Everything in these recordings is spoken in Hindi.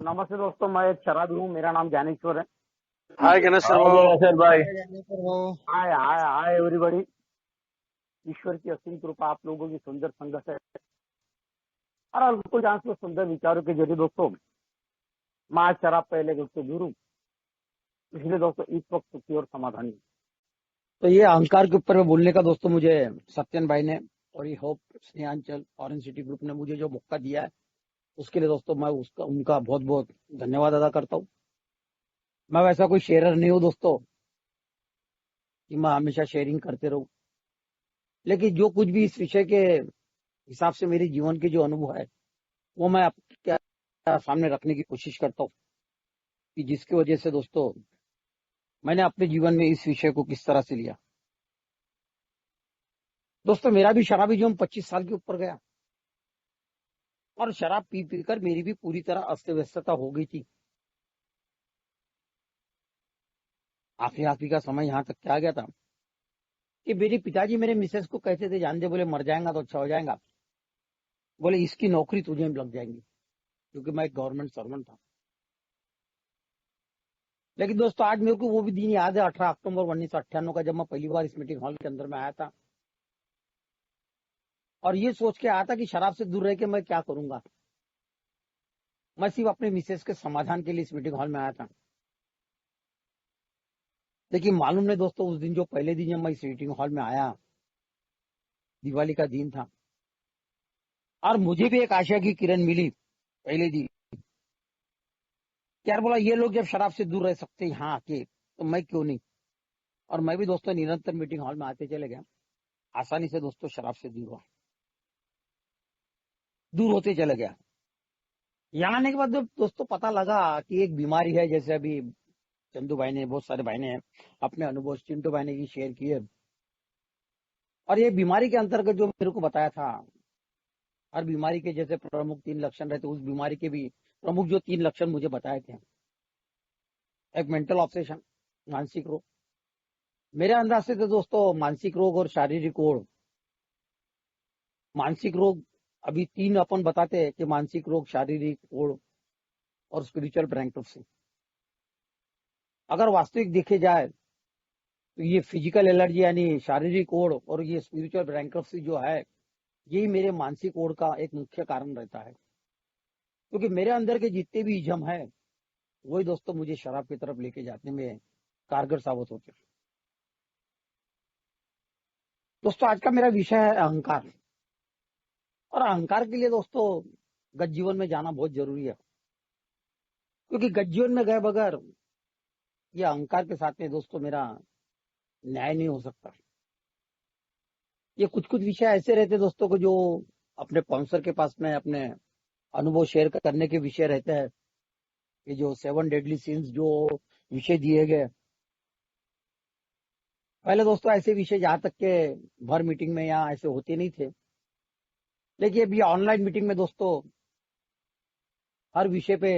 नमस्ते दोस्तों, मैं एक शराबी हूँ। मेरा नाम ज्ञानेश्वर है। हाय गणेश सर हाय वो सर भाई। हाय हाय हाय एवरीबॉडी। ईश्वर की असीम कृपा आप लोगों की सुंदर संगत है और अल्कोहल जांच में सुंदर विचारों के जरिए दोस्तों मैं आज शराब पहले से दूर हूँ। इसलिए दोस्तों इस वक्त सुखी और समाधानी हूँ। तो ये अहंकार के ऊपर में बोलने का दोस्तों मुझे सत्यन भाई ने और ये होप स्नेहांचल ऑरेंज सिटी ग्रुप ने मुझे जो मौका दिया है उसके लिए दोस्तों मैं उसका उनका बहुत बहुत धन्यवाद अदा करता हूँ। मैं वैसा कोई शेयरर नहीं हूँ दोस्तों कि मैं हमेशा शेयरिंग करते रहूं, लेकिन जो कुछ भी इस विषय के हिसाब से मेरे जीवन के जो अनुभव है वो मैं आपके सामने रखने की कोशिश करता हूँ कि जिसकी वजह से दोस्तों मैंने अपने जीवन में इस विषय को किस तरह से लिया। दोस्तों मेरा भी शराबी जीवन 25 साल के ऊपर गया और शराब पी पीकर मेरी भी पूरी तरह अस्त व्यस्तता हो गई थी। आखिरी का समय यहाँ तक क्या गया था कि मेरे पिताजी मेरे मिसेस को कहते थे, जान दे, बोले मर जाएगा तो अच्छा हो जाएगा, बोले इसकी नौकरी तुझे लग जाएंगी, क्योंकि मैं एक गवर्नमेंट सर्वेंट था। लेकिन दोस्तों आज मेरे को वो भी दिन याद है, 18 अक्टूबर 1998 का, जब मैं पहली बार इस मीटिंग हॉल के अंदर में आया था और ये सोच के आया था कि शराब से दूर रह के मैं क्या करूंगा। मैं सिर्फ अपने मिसेस के समाधान के लिए इस मीटिंग हॉल में आया था। लेकिन मालूम नहीं दोस्तों, उस दिन जो पहले दिन जब मैं इस मीटिंग हॉल में आया, दिवाली का दिन था और मुझे भी एक आशा की किरण मिली पहले दिन। यार बोला ये लोग जब शराब से दूर रह सकते यहाँ आके तो मैं क्यों नहीं। और मैं भी दोस्तों निरंतर मीटिंग हॉल में आते चले गया, आसानी से दोस्तों शराब से दूर होते चले गया। यहाँ आने के बाद दोस्तों पता लगा कि एक बीमारी है, जैसे अभी चंदू भाई ने, बहुत सारे भाई ने अपने अनुभव चिंटू भाई ने भी शेयर किए। और ये बीमारी के अंतर्गत जो मेरे को बताया था, हर बीमारी के जैसे प्रमुख 3 लक्षण रहते, उस बीमारी के भी प्रमुख जो 3 लक्षण मुझे बताए थे, एक मेंटल ऑब्सेशन, मानसिक रोग। मेरे अंदाज से तो दोस्तों मानसिक रोग और शारीरिक रोग, मानसिक रोग अभी 3 अपन बताते हैं कि मानसिक रोग, शारीरिक रोग और स्पिरिचुअल बैंक्रप्सी। अगर वास्तविक देखे जाए तो ये फिजिकल एलर्जी यानी शारीरिक ओढ़ और ये स्पिरिचुअल बैंक्रप्सी जो है, यही मेरे मानसिक ओढ़ का एक मुख्य कारण रहता है। क्योंकि मेरे अंदर के जितने भी इज्म है वही दोस्तों मुझे शराब की तरफ लेके जाने में कारगर साबित होते हैं। दोस्तों आज का मेरा विषय है अहंकार। और अहंकार के लिए दोस्तों गत जीवन में जाना बहुत जरूरी है, क्योंकि गत जीवन में गए बगैर ये अहंकार के साथ में दोस्तों मेरा न्याय नहीं हो सकता। ये कुछ कुछ विषय ऐसे रहते दोस्तों को जो अपने स्पॉन्सर के पास में अपने अनुभव शेयर करने के विषय रहते हैं। ये जो 7 डेडली सिंस जो विषय दिए गए, पहले दोस्तों ऐसे विषय जहां तक के भर मीटिंग में यहाँ ऐसे होते नहीं थे, लेकिन अभी ऑनलाइन मीटिंग में दोस्तों हर विषय पे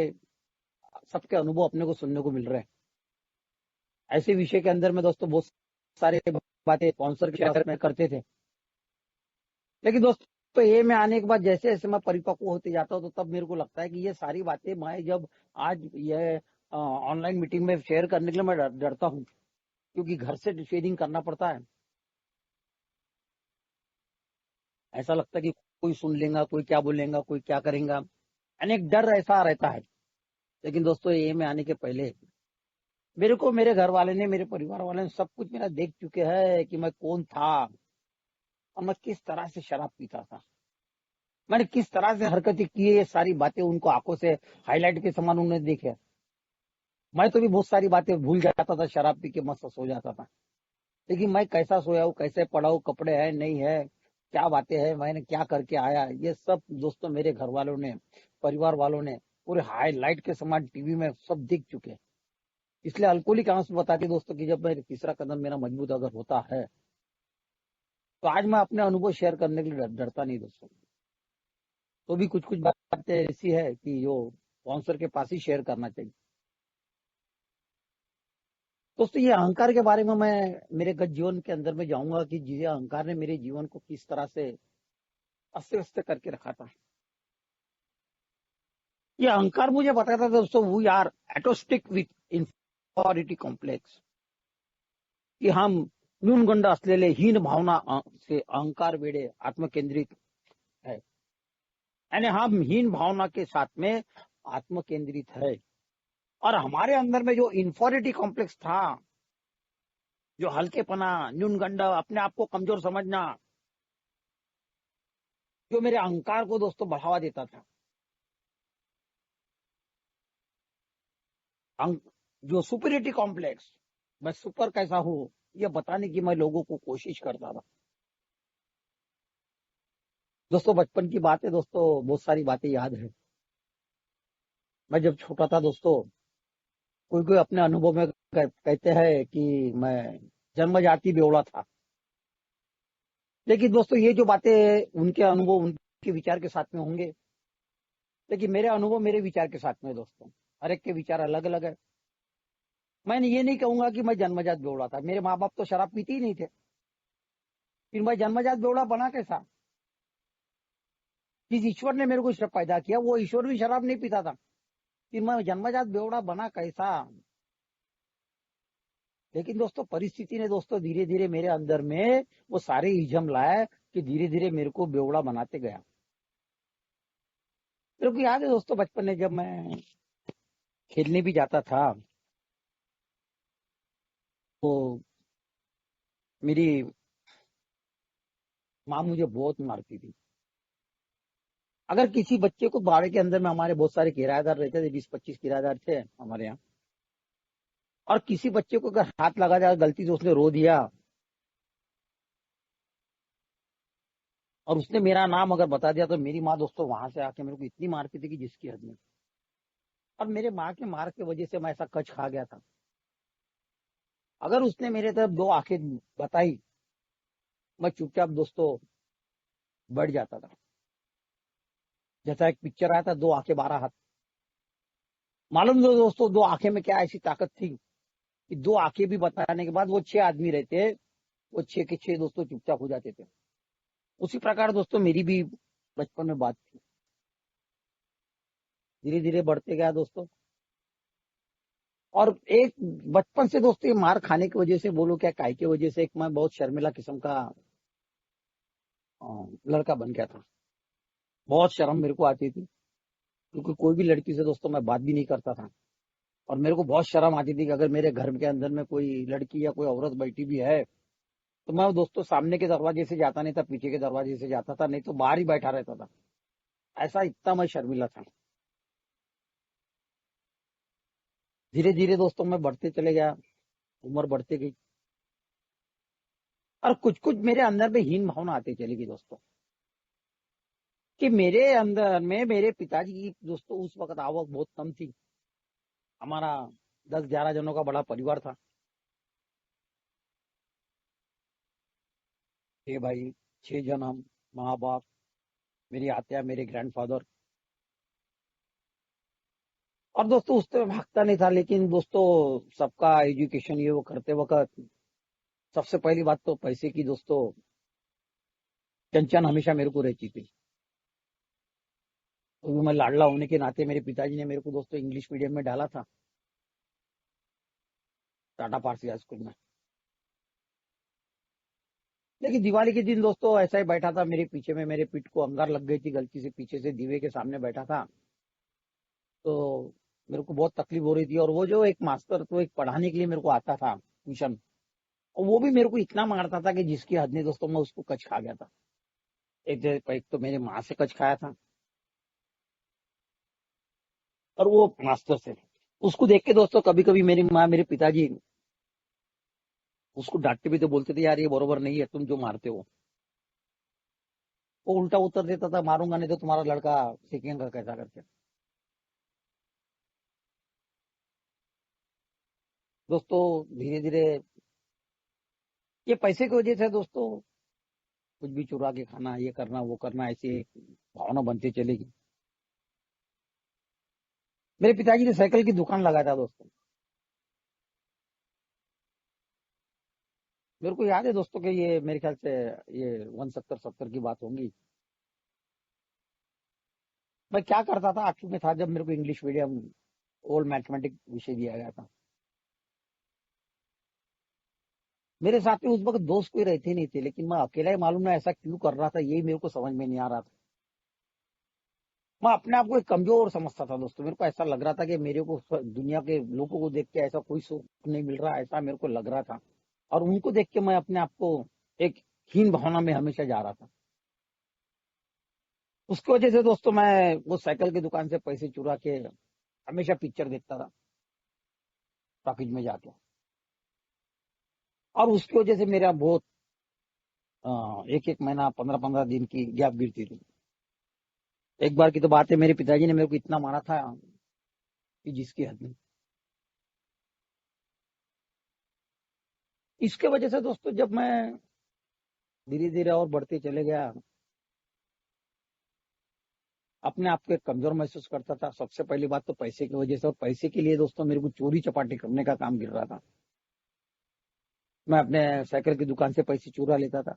सबके अनुभव अपने को सुनने को मिल रहे हैं। ऐसे विषय के अंदर में दोस्तों बहुत सारे बातें स्पॉन्सर के पास में करते थे, लेकिन दोस्तों ये में आने के बाद जैसे जैसे मैं परिपक्व होते जाता हूँ तो तब मेरे को लगता है कि ये सारी बातें मैं जब आज ये ऑनलाइन मीटिंग में शेयर करने के लिए मैं डरता हूँ, क्योंकि घर से शेयरिंग करना पड़ता है। ऐसा लगता है कि कोई सुन लेगा, कोई क्या बोलेगा, कोई क्या करेगा, अनेक डर ऐसा रहता है। लेकिन दोस्तों ये में आने के पहले मेरे को मेरे घर वाले ने, मेरे परिवार वाले ने सब कुछ मेरा देख चुके हैं कि मैं कौन था और मैं किस तरह से शराब पीता था, मैंने किस तरह से हरकतें की है। ये सारी बातें उनको आंखों से हाईलाइट के समान उन्होंने देखे। मैं तो भी बहुत सारी बातें भूल जाता था, शराब पी के मस्त सो जाता था। लेकिन मैं कैसा सोया हूँ, कैसे पड़ा हूँ, कपड़े है नहीं है, क्या बातें हैं, मैंने क्या करके आया, ये सब दोस्तों मेरे घर वालों ने, परिवार वालों ने पूरे हाईलाइट के समान टीवी में सब देख चुके हैं। इसलिए अल्कोहलिक आंसू बताती दोस्तों कि जब मेरा तीसरा कदम मेरा मजबूत अगर होता है तो आज मैं अपने अनुभव शेयर करने के लिए डरता नहीं दोस्तों। तो भी कुछ कुछ बातें ऐसी है कि जो स्पॉन्सर के पास ही शेयर करना चाहिए। दोस्तों ये अहंकार के बारे में मैं मेरे गत जीवन के अंदर में जाऊंगा कि जिसे अहंकार ने मेरे जीवन को किस तरह से अस्त व्यस्त करके रखा था। ये अहंकार मुझे बताता था दोस्तों, वी आर एटोस्टिक विथ इन्फॉरिटी कॉम्प्लेक्स, की हम न्यूनगंड असलेले हीन भावना से अहंकार वेड़े आत्मकेंद्रित है, यानी हम हीन भावना के साथ में आत्मकेंद्रित है। और हमारे अंदर में जो इन्फॉरिटी कॉम्प्लेक्स था, जो हल्केपना, न्यूनगंड, अपने आप को कमजोर समझना, जो मेरे अहंकार को दोस्तों बढ़ावा देता था, जो सुपरियरिटी कॉम्प्लेक्स, मैं सुपर कैसा हूं ये बताने की मैं लोगों को कोशिश करता था। दोस्तों बचपन की बात है दोस्तों, बहुत सारी बातें याद है। मैं जब छोटा था दोस्तों, कोई कोई अपने अनुभव में कहते हैं कि मैं जन्मजाति बेवड़ा था। लेकिन दोस्तों ये जो बातें उनके अनुभव, उनके विचार के साथ में होंगे, लेकिन मेरे अनुभव मेरे विचार के साथ में दोस्तों, हर एक के विचार अलग अलग है। मैं ये नहीं कहूंगा कि मैं जन्मजात बेवड़ा था, मेरे माँ बाप तो शराब पीते ही नहीं थे, फिर मैं जन्मजात बेवड़ा बना कैसा? जिस ईश्वर ने मेरे को शराब पैदा किया वो ईश्वर भी शराब नहीं पीता था, फिर मैं जन्मजात बेवड़ा बना कैसा? लेकिन दोस्तों परिस्थिति ने दोस्तों धीरे धीरे मेरे अंदर में वो सारे इजम लाए कि धीरे धीरे मेरे को बेवड़ा बनाते गया। मेरे को याद है दोस्तों बचपन में जब मैं खेलने भी जाता था तो मेरी माँ मुझे बहुत मारती थी। अगर किसी बच्चे को बाड़े के अंदर में, हमारे बहुत सारे किराएदार रहते थे, 20-25 किराएदार थे हमारे यहाँ, और किसी बच्चे को अगर हाथ लगा जाए गलती से, उसने रो दिया और उसने मेरा नाम अगर बता दिया, तो मेरी माँ दोस्तों वहां से आके मेरे को इतनी मारती थी कि जिसकी हद नहीं। और मेरे माँ के मार की वजह से मैं ऐसा कच खा गया था। अगर उसने मेरे तरफ दो आंखें बताई, मैं चुपचाप दोस्तों बढ़ जाता था। जैसा एक पिक्चर आया था, 2 आंखें 12 हाथ। मालूम दो दोस्तों, 2 आंखें में क्या ऐसी ताकत थी कि 2 आंखें भी बताने के बाद वो 6 आदमी रहते, वो 6 के 6 दोस्तों चुपचाप हो जाते थे। उसी प्रकार दोस्तों मेरी भी बचपन में बात थी। धीरे धीरे बढ़ते गया दोस्तों। और एक बचपन से दोस्तों, ये मार खाने की वजह से बोलो क्या काय की वजह से, एक मैं बहुत शर्मिला किस्म का लड़का बन गया था। बहुत शर्म मेरे को आती थी, क्योंकि कोई भी लड़की से दोस्तों मैं बात भी नहीं करता था। और मेरे को बहुत शर्म आती थी कि अगर मेरे घर के अंदर में कोई लड़की या कोई औरत बैठी भी है, तो मैं दोस्तों सामने के दरवाजे से जाता नहीं था, पीछे के दरवाजे से जाता था, नहीं तो बाहर ही बैठा रहता था। ऐसा इतना मैं शर्मिला था। धीरे धीरे दोस्तों मैं बढ़ते चले गया, उम्र बढ़ती गई, और कुछ कुछ मेरे अंदर में हीन भावना आती चली गई दोस्तों, कि मेरे अंदर में मेरे पिताजी की दोस्तों उस वक्त आवक बहुत कम थी। हमारा 10-11 जनों का बड़ा परिवार था। 6 भाई, 6 जन हम, माँ बाप, मेरी आत्या, मेरे ग्रैंडफादर। और दोस्तों उस तरह भागता नहीं था, लेकिन दोस्तों सबका एजुकेशन ये वो करते वक्त सबसे पहली बात तो पैसे की दोस्तों टेंशन हमेशा मेरे को रहती थी। तो मैं लाडला होने के नाते मेरे पिताजी ने मेरे को दोस्तों इंग्लिश मीडियम में डाला था, टाटा पारसी हाई स्कूल में। लेकिन दिवाली के दिन दोस्तों ऐसा ही बैठा था, मेरे पीछे में मेरे पीठ को अंगार लग गई थी, गलती से पीछे से दीवे के सामने बैठा था। तो मेरे को बहुत तकलीफ हो रही थी। और वो जो एक मास्टर तो एक पढ़ाने के लिए मेरे को आता था ट्यूशन, और वो भी मेरे को इतना मारता था कि जिसकी हद नहीं दोस्तों, मैं उसको कच खा गया था। एक तो मेरे माँ से कच खाया था, और वो मास्टर से। उसको देख के दोस्तों कभी कभी मेरी माँ, मेरे पिताजी उसको डांटते भी तो बोलते थे, यार ये बरोबर नहीं है तुम जो मारते हो। वो उल्टा उत्तर देता था, मारूंगा नहीं तो तुम्हारा लड़का सीखेगा कैसा करके। दोस्तों धीरे धीरे ये पैसे की वजह से दोस्तों कुछ भी चुरा के खाना, ये करना वो करना, ऐसी भावना बनती चलेगी। मेरे पिताजी ने साइकिल की दुकान लगाया था दोस्तों। मेरे को याद है दोस्तों कि ये मेरे ख्याल से ये 69-70 की बात होगी। मैं क्या करता था, 8वीं में था जब मेरे को इंग्लिश मीडियम ओल्ड मैथमेटिक्स विषय दिया गया था। मेरे साथ में उस वक्त दोस्त कोई रहते नहीं थे, लेकिन मैं अकेला ही मालूम ना ऐसा क्यों कर रहा था, यही मेरे को समझ में नहीं आ रहा था। मैं अपने आप को एक कमजोर समझता था दोस्तों। मेरे को ऐसा लग रहा था कि मेरे को दुनिया के लोगों को देख के ऐसा कोई सुख नहीं मिल रहा, ऐसा मेरे को लग रहा था। और उनको देख के मैं अपने आप को एक हीन भावना में हमेशा जा रहा था। उसकी वजह से दोस्तों मैं वो साइकिल की दुकान से पैसे चुरा के हमेशा पिक्चर देखता था टॉकीज में जाके। और उसकी वजह से मेरा बहुत एक एक महीना 15-15 दिन की गैप गिरती थी। एक बार की तो बात है, मेरे पिताजी ने मेरे को इतना मारा था कि जिसकी हद नहीं। इसके वजह से दोस्तों जब मैं धीरे धीरे और बढ़ते चले गया, अपने आप को एक कमजोर महसूस करता था। सबसे पहली बात तो पैसे की वजह से, और पैसे के लिए दोस्तों मेरे को चोरी चपाटी करने का काम गिर रहा था। मैं अपने साइकिल की दुकान से पैसे चुरा लेता था।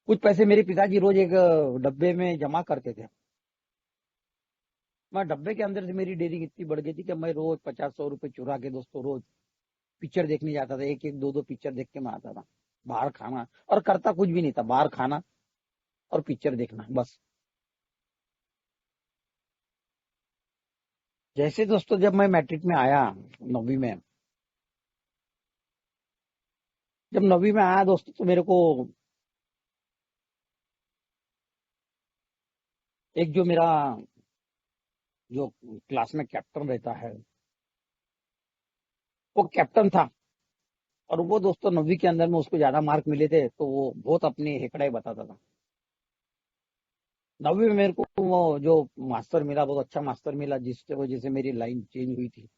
कुछ पैसे मेरे पिताजी रोज एक डब्बे में जमा करते थे। मैं डब्बे के अंदर से मेरी डेयरी इतनी बढ़ गई थी कि मैं रोज 50-100 रुपए चुरा के दोस्तों रोज पिक्चर देखने जाता था। एक एक दो दो पिक्चर देख के मैं आता था। बाहर खाना और करता कुछ भी नहीं था, बाहर खाना और पिक्चर देखना बस। जैसे दोस्तों जब मैं मैट्रिक में आया, 9वीं में, जब 9वीं में आया दोस्तों, तो मेरे को एक जो मेरा जो क्लास में कैप्टन रहता है, वो कैप्टन था। और वो दोस्तों 9वीं के अंदर में उसको ज्यादा मार्क मिले थे, तो वो बहुत अपने हेकड़े बताता था। 9वीं में मेरे को वो जो मास्टर मिला, बहुत अच्छा मास्टर मिला, जिसकी वजह से मेरी लाइन चेंज हुई थी।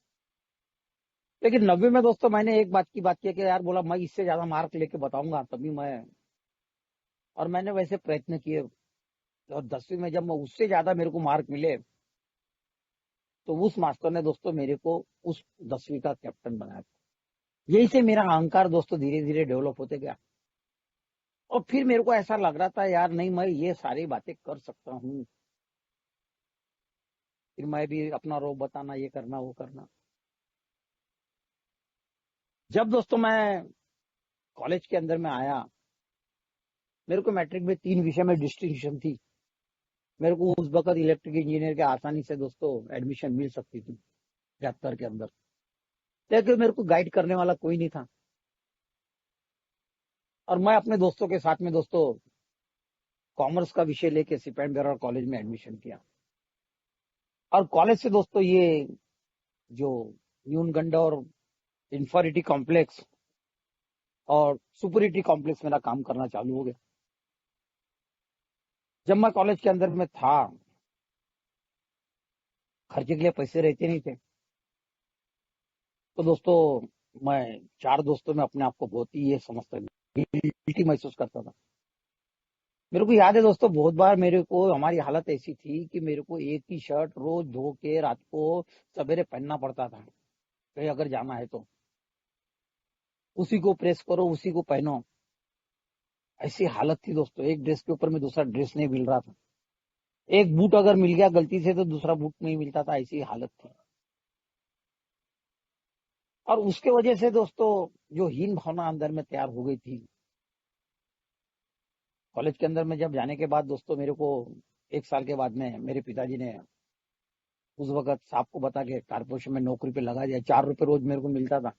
लेकिन 9वीं में दोस्तों मैंने एक बात की बात किया कि यार, बोला मैं इससे ज्यादा मार्क लेके बताऊंगा तभी मैं। और मैंने वैसे प्रयत्न किए। और 10वीं में जब मैं उससे ज्यादा मेरे को मार्क मिले, तो उस मास्टर ने दोस्तों मेरे को उस 10वीं का कैप्टन बनाया। यही से मेरा अहंकार दोस्तों धीरे धीरे डेवलप होते गया। और फिर मेरे को ऐसा लग रहा था यार, नहीं मैं ये सारी बातें कर सकता हूँ। फिर मैं भी अपना रोब बताना, ये करना वो करना। जब दोस्तों मैं कॉलेज के अंदर में आया, मेरे को मैट्रिक में 3 विषय में डिस्टिंक्शन थी। मेरे को उस वक्त इलेक्ट्रिक इंजीनियर के आसानी से दोस्तों एडमिशन मिल सकती थी 73 के अंदर। लेकिन मेरे को गाइड करने वाला कोई नहीं था। और मैं अपने दोस्तों के साथ में दोस्तों कॉमर्स का विषय लेके सिपेंट बेरा कॉलेज में एडमिशन किया। और कॉलेज से दोस्तों ये जो न्यूनगंडा और इंफॉरिटी कॉम्प्लेक्स और सुपरिटी कॉम्प्लेक्स मेरा काम करना चालू हो गया। जब मैं कॉलेज के अंदर में था, खर्चे के लिए पैसे रहते नहीं थे। तो दोस्तों मैं 4 दोस्तों में अपने आप को बहुत ही ये समझता, गिल्टी महसूस करता था। मेरे को याद है दोस्तों, बहुत बार मेरे को हमारी हालत ऐसी थी कि मेरे को एक ही शर्ट रोज धो के रात को सवेरे पहनना पड़ता था, कहीं अगर जाना है तो। उसी को प्रेस करो, उसी को पहनो। ऐसी हालत थी दोस्तों, एक ड्रेस के ऊपर में दूसरा ड्रेस नहीं मिल रहा था। एक बूट अगर मिल गया गलती से तो दूसरा बूट नहीं मिलता था, ऐसी हालत थी। और उसके वजह से दोस्तों जो हीन भावना अंदर में तैयार हो गई थी, कॉलेज के अंदर में जब जाने के बाद दोस्तों मेरे को 1 साल के बाद में मेरे पिताजी ने उस वक्त साहब को बता के कारपोरेशन में नौकरी पे लगा दिया। 4 रुपए रोज मेरे को मिलता था।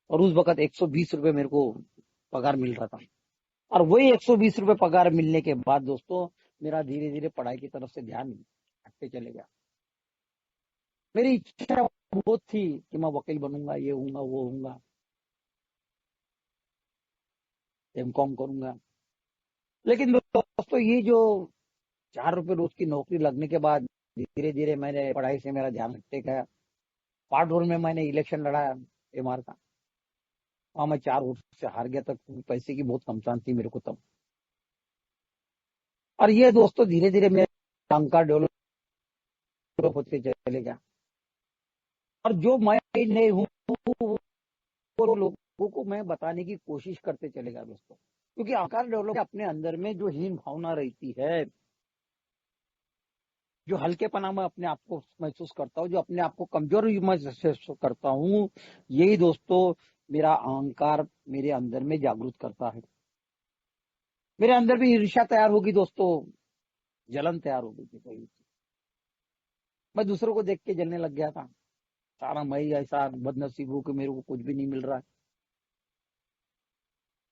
और उस वक्त 120 रुपए मेरे को पगार मिल रहा था। और वही 120 रुपए पगार मिलने के बाद दोस्तों मेरा धीरे धीरे पढ़ाई की तरफ से ध्यान हटते चले गया। मेरी इच्छा बहुत थी कि मैं वकील बनूंगा, ये हूंगा वो हूंगा, एमकॉम करूंगा। लेकिन दोस्तों ये जो 4 रुपए रोज की नौकरी लगने के बाद धीरे धीरे मैंने पढ़ाई से मेरा ध्यान हटते गया। पार्ट रोल में मैंने इलेक्शन लड़ा एमआर का, और मैं 4 वोट से हार गया। तक पैसे की बहुत कमतान थी मेरे को तब। और ये दोस्तों धीरे धीरे मेरा अहंकार डेवलप होते चले गया। और जो मैं नहीं हूँ वो लोगों को मैं बताने की कोशिश करते चले गया दोस्तों। क्योंकि अहंकार डेवलप अपने अंदर में जो हीन भावना रहती है, जो हल्केपना मैं अपने आप को महसूस करता हूँ, जो अपने आप को कमजोर महसूस करता हूँ, यही दोस्तों मेरा अहंकार मेरे अंदर में जागृत करता है। मेरे अंदर भी ईर्ष्या तैयार होगी दोस्तों, जलन तैयार होगी कि भाई मैं दूसरों को देख के जलने लग गया था। सारा मैं ही ऐसा बदनसीब हूँ कि मेरे को कुछ भी नहीं मिल रहा है।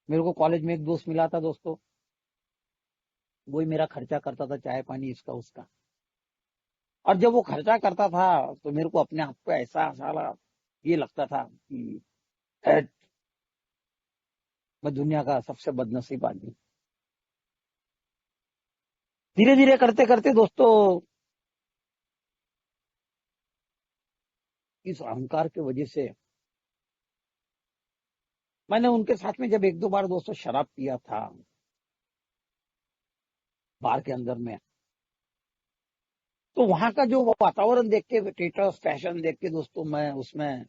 मेरे को कॉलेज में एक दोस्त मिला था दोस्तों, वही मेरा खर्चा करता था, चाय पानी इसका उसका। और जब वो खर्चा करता था तो मेरे को अपने आप को ऐसा साला ये लगता था कि "ऐ, मैं दुनिया का सबसे बदनसीब आदमी"। धीरे धीरे करते करते दोस्तों इस अहंकार की वजह से मैंने उनके साथ में जब एक दो बार दोस्तों शराब पिया था बार के अंदर में, तो वहां का जो वातावरण देख के, स्टेटस फैशन देख के दोस्तों, मैं उसमें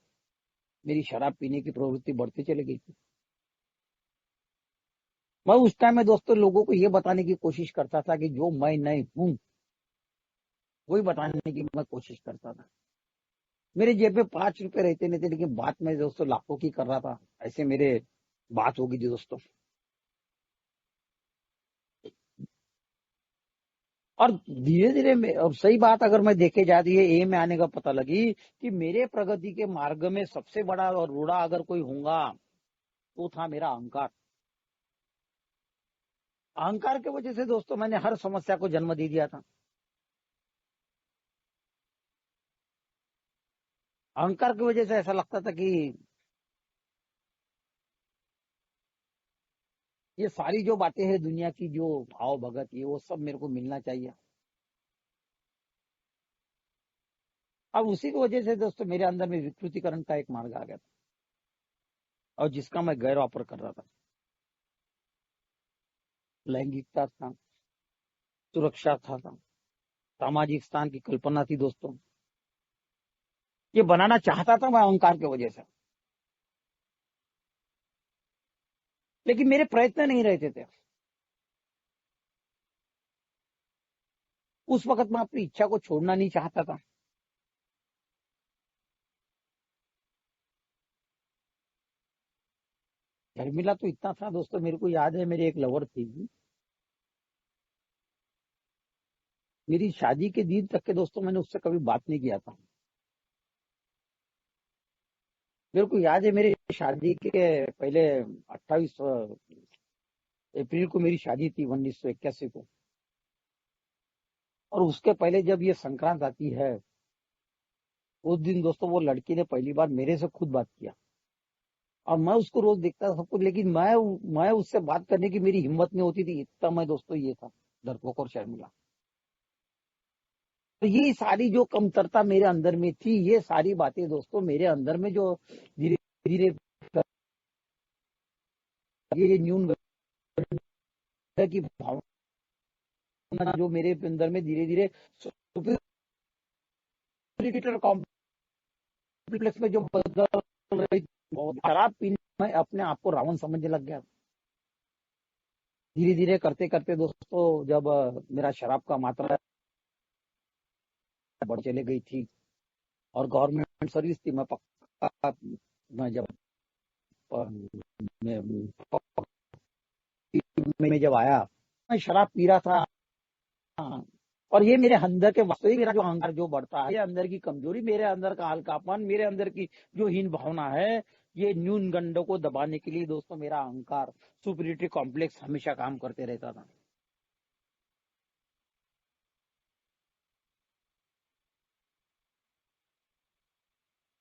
मेरी शराब पीने की प्रवृत्ति बढ़ती चली गई थी। मैं उस टाइम में दोस्तों लोगों को ये बताने की कोशिश करता था कि जो मैं नहीं हूं वही बताने की मैं कोशिश करता था। मेरे जेब में 5 रुपए रहते नहीं थे, लेकिन बात मैं दोस्तों लाखों की कर रहा था। ऐसे मेरे बात होगी थी दोस्तों। और धीरे धीरे अब सही बात अगर मैं देखे जाती है, ए में आने का पता लगी कि मेरे प्रगति के मार्ग में सबसे बड़ा और रूढ़ा अगर कोई होगा तो था मेरा अहंकार। अहंकार की वजह से दोस्तों मैंने हर समस्या को जन्म दे दिया था। अहंकार की वजह से ऐसा लगता था कि ये सारी जो बातें हैं दुनिया की, जो भाव भगत, ये वो सब मेरे को मिलना चाहिए। अब उसी की वजह से दोस्तों मेरे अंदर में विकृतीकरण का एक मार्ग आ गया था, और जिसका मैं गैर वापर कर रहा था। लैंगिकता था, सुरक्षा था, सामाजिक स्थान की कल्पना थी दोस्तों, ये बनाना चाहता था मैं अहंकार की वजह से, लेकिन मेरे प्रयत्न नहीं रहते थे। उस वक्त मैं अपनी इच्छा को छोड़ना नहीं चाहता था। शर्मिला तो इतना था दोस्तों, मेरे को याद है मेरी एक लवर थी, मेरी शादी के दिन तक के दोस्तों मैंने उससे कभी बात नहीं किया था। मेरे को याद है मेरी शादी के पहले 28 अप्रैल को मेरी शादी थी 1981 को। और उसके पहले जब ये संक्रांत आती है, उस दिन दोस्तों वो लड़की ने पहली बार मेरे से खुद बात किया। और मैं उसको रोज देखता था सब कुछ, लेकिन मैं उससे बात करने की मेरी हिम्मत नहीं होती थी। इतना मैं दोस्तों ये था डरपोक और शर्मिला। तो ये सारी जो कमतरता मेरे अंदर में थी, ये सारी बातें दोस्तों मेरे अंदर में जो धीरे धीरे ये न्यून की भावना जो मेरे अंदर में धीरे धीरे सुपीरियर कॉम्प्लेक्स में जो बदल रही थी, शराब पीने में अपने आप को रावण समझने लग गया। धीरे धीरे करते करते दोस्तों जब मेरा शराब का मात्रा बढ़ चले गई थी, और गवर्नमेंट सर्विस थी, मैं पक्का, मैं जब मैं जब आया, मैं शराब पी रहा था। और ये मेरे अंदर के वास्तविक मेरा जो अहंकार जो बढ़ता है, अंदर की कमजोरी, मेरे अंदर का हल्कापन, मेरे अंदर की जो हीन भावना है, ये न्यून गंडों को दबाने के लिए दोस्तों मेरा अहंकार, सुपीरियरिटी कॉम्प्लेक्स हमेशा काम करते रहता था।